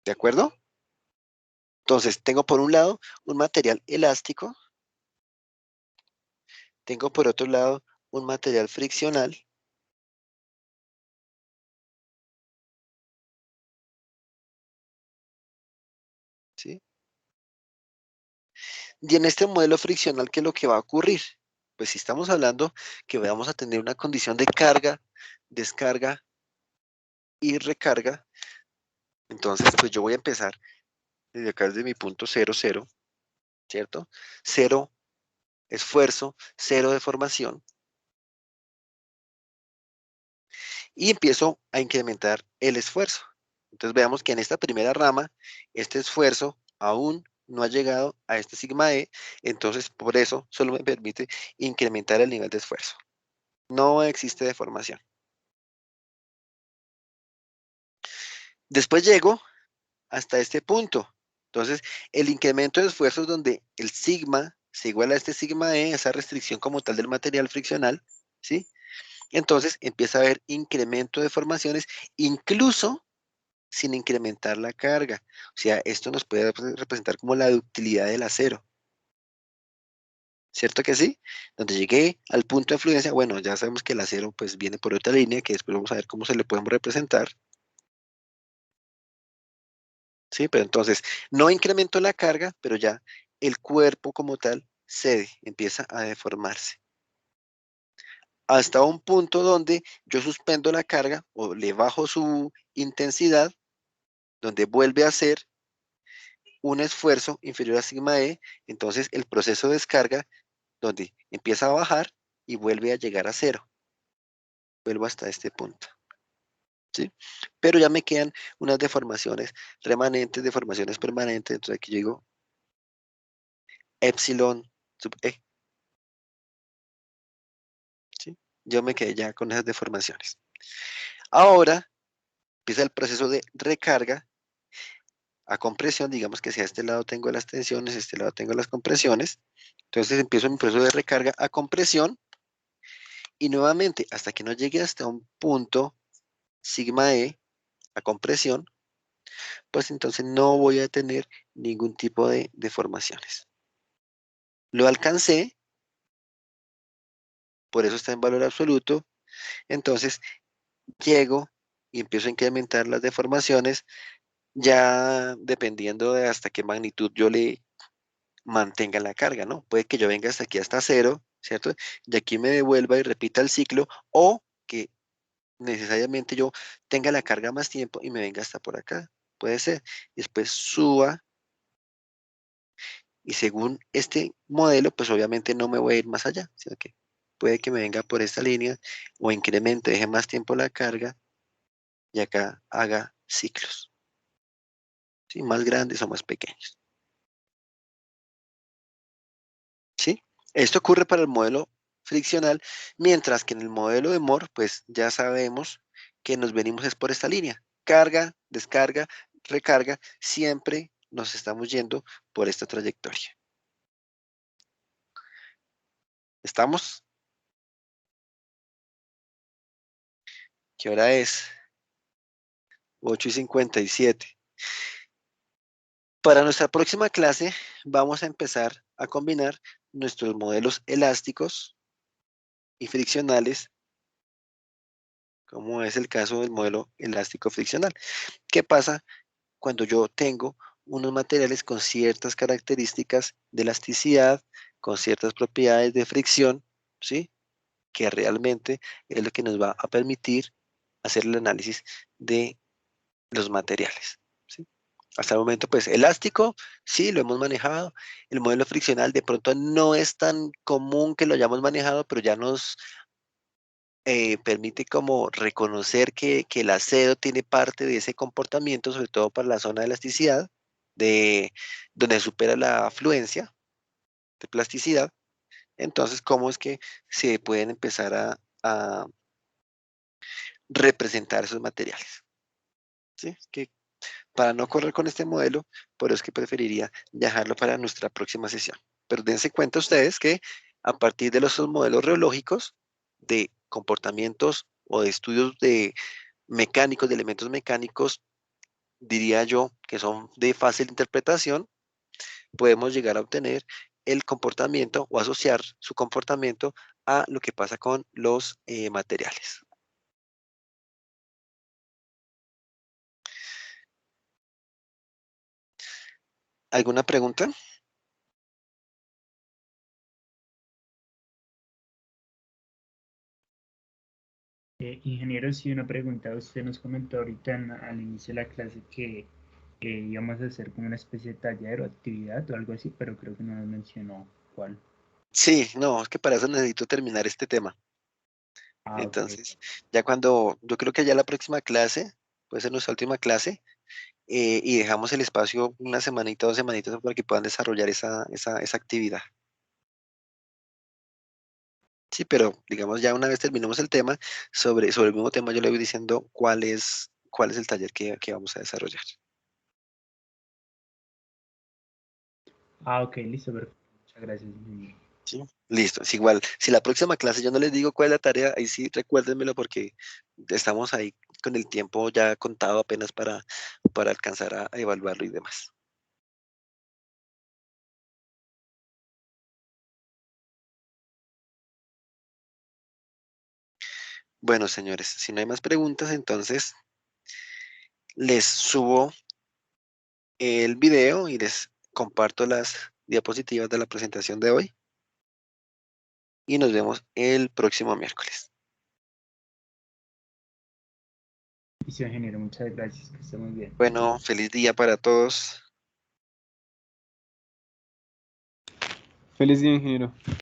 ¿De acuerdo? Entonces, tengo por un lado un material elástico, tengo por otro lado un material friccional, ¿sí? Y en este modelo friccional, ¿qué es lo que va a ocurrir? Pues si estamos hablando que vamos a tener una condición de carga, descarga y recarga, entonces pues yo voy a empezar desde acá, desde mi punto cero, cero, ¿cierto? Cero esfuerzo, cero deformación, y empiezo a incrementar el esfuerzo. Entonces veamos que en esta primera rama, este esfuerzo aún no ha llegado a este sigma E, entonces por eso solo me permite incrementar el nivel de esfuerzo. No existe deformación. Después llego hasta este punto. Entonces, el incremento de esfuerzo es donde el sigma se iguala a este sigma E, esa restricción como tal del material friccional, ¿sí? Entonces empieza a haber incremento de deformaciones, incluso sin incrementar la carga. O sea, esto nos puede representar como la ductilidad del acero. ¿Cierto que sí? Donde llegué al punto de fluencia, bueno, ya sabemos que el acero pues viene por otra línea, que después vamos a ver cómo se le podemos representar. ¿Sí? Pero entonces, no incremento la carga, pero ya el cuerpo como tal cede, empieza a deformarse. Hasta un punto donde yo suspendo la carga o le bajo su intensidad, donde vuelve a ser un esfuerzo inferior a sigma E, entonces el proceso de descarga, donde empieza a bajar y vuelve a llegar a cero. Vuelvo hasta este punto. ¿Sí? Pero ya me quedan unas deformaciones remanentes, deformaciones permanentes, entonces aquí yo digo epsilon sub E. ¿Sí? Yo me quedé ya con esas deformaciones. Ahora empieza el proceso de recarga a compresión, digamos que si a este lado tengo las tensiones, a este lado tengo las compresiones, entonces empiezo mi proceso de recarga a compresión y nuevamente hasta que no llegue hasta un punto sigma E a compresión, pues entonces no voy a tener ningún tipo de deformaciones. Lo alcancé, por eso está en valor absoluto, entonces llego y empiezo a incrementar las deformaciones ya dependiendo de hasta qué magnitud yo le mantenga la carga, ¿no? Puede que yo venga hasta aquí hasta cero, ¿cierto? Y aquí me devuelva y repita el ciclo, o que necesariamente yo tenga la carga más tiempo y me venga hasta por acá. Puede ser. Después suba y según este modelo, pues obviamente no me voy a ir más allá, sino que puede que me venga por esta línea o incremente, deje más tiempo la carga y acá haga ciclos, ¿sí? Más grandes o más pequeños, ¿sí? Esto ocurre para el modelo friccional, mientras que en el modelo de Moore, pues ya sabemos que nos venimos es por esta línea. Carga, descarga, recarga, siempre nos estamos yendo por esta trayectoria. ¿Estamos? ¿Qué hora es? 8:57. Para nuestra próxima clase vamos a empezar a combinar nuestros modelos elásticos y friccionales, como es el caso del modelo elástico friccional. ¿Qué pasa cuando yo tengo unos materiales con ciertas características de elasticidad, con ciertas propiedades de fricción, ¿sí? Que realmente es lo que nos va a permitir hacer el análisis de los materiales, ¿sí? Hasta el momento, pues elástico, sí, lo hemos manejado. El modelo friccional de pronto no es tan común que lo hayamos manejado, pero ya nos permite como reconocer que el acero tiene parte de ese comportamiento, sobre todo para la zona de elasticidad, de donde supera la afluencia de plasticidad. Entonces, ¿cómo es que se pueden empezar a representar esos materiales? ¿Sí? Que para no correr con este modelo, por eso es que preferiría dejarlo para nuestra próxima sesión. Pero dense cuenta ustedes que a partir de los modelos reológicos, de comportamientos o de estudios de mecánicos, de elementos mecánicos, diría yo, que son de fácil interpretación, podemos llegar a obtener el comportamiento o asociar su comportamiento a lo que pasa con los materiales. ¿Alguna pregunta? Ingeniero, sí, una pregunta. Usted nos comentó ahorita al inicio de la clase que íbamos a hacer como una especie de taller o actividad o algo así, pero creo que no nos mencionó cuál. Sí, no, es que para eso necesito terminar este tema. Ah, ok. Entonces, ya cuando, yo creo que ya la próxima clase, puede ser nuestra última clase, y dejamos el espacio una semanita, 2 semanitas para que puedan desarrollar esa actividad. Sí, pero digamos ya una vez terminemos el tema, sobre el mismo tema yo le voy diciendo cuál es el taller que vamos a desarrollar. Ah, ok, listo, perfecto. Muchas gracias, ingeniero. ¿Sí? Listo, es igual. Si la próxima clase yo no les digo cuál es la tarea, ahí sí recuérdenmelo porque estamos ahí con el tiempo ya contado apenas para alcanzar a evaluarlo y demás. Bueno, señores, si no hay más preguntas, entonces les subo el video y les comparto las diapositivas de la presentación de hoy y nos vemos el próximo miércoles. Y sí, ingeniero, muchas gracias, que esté muy bien. Bueno, feliz día para todos. Feliz día, ingeniero.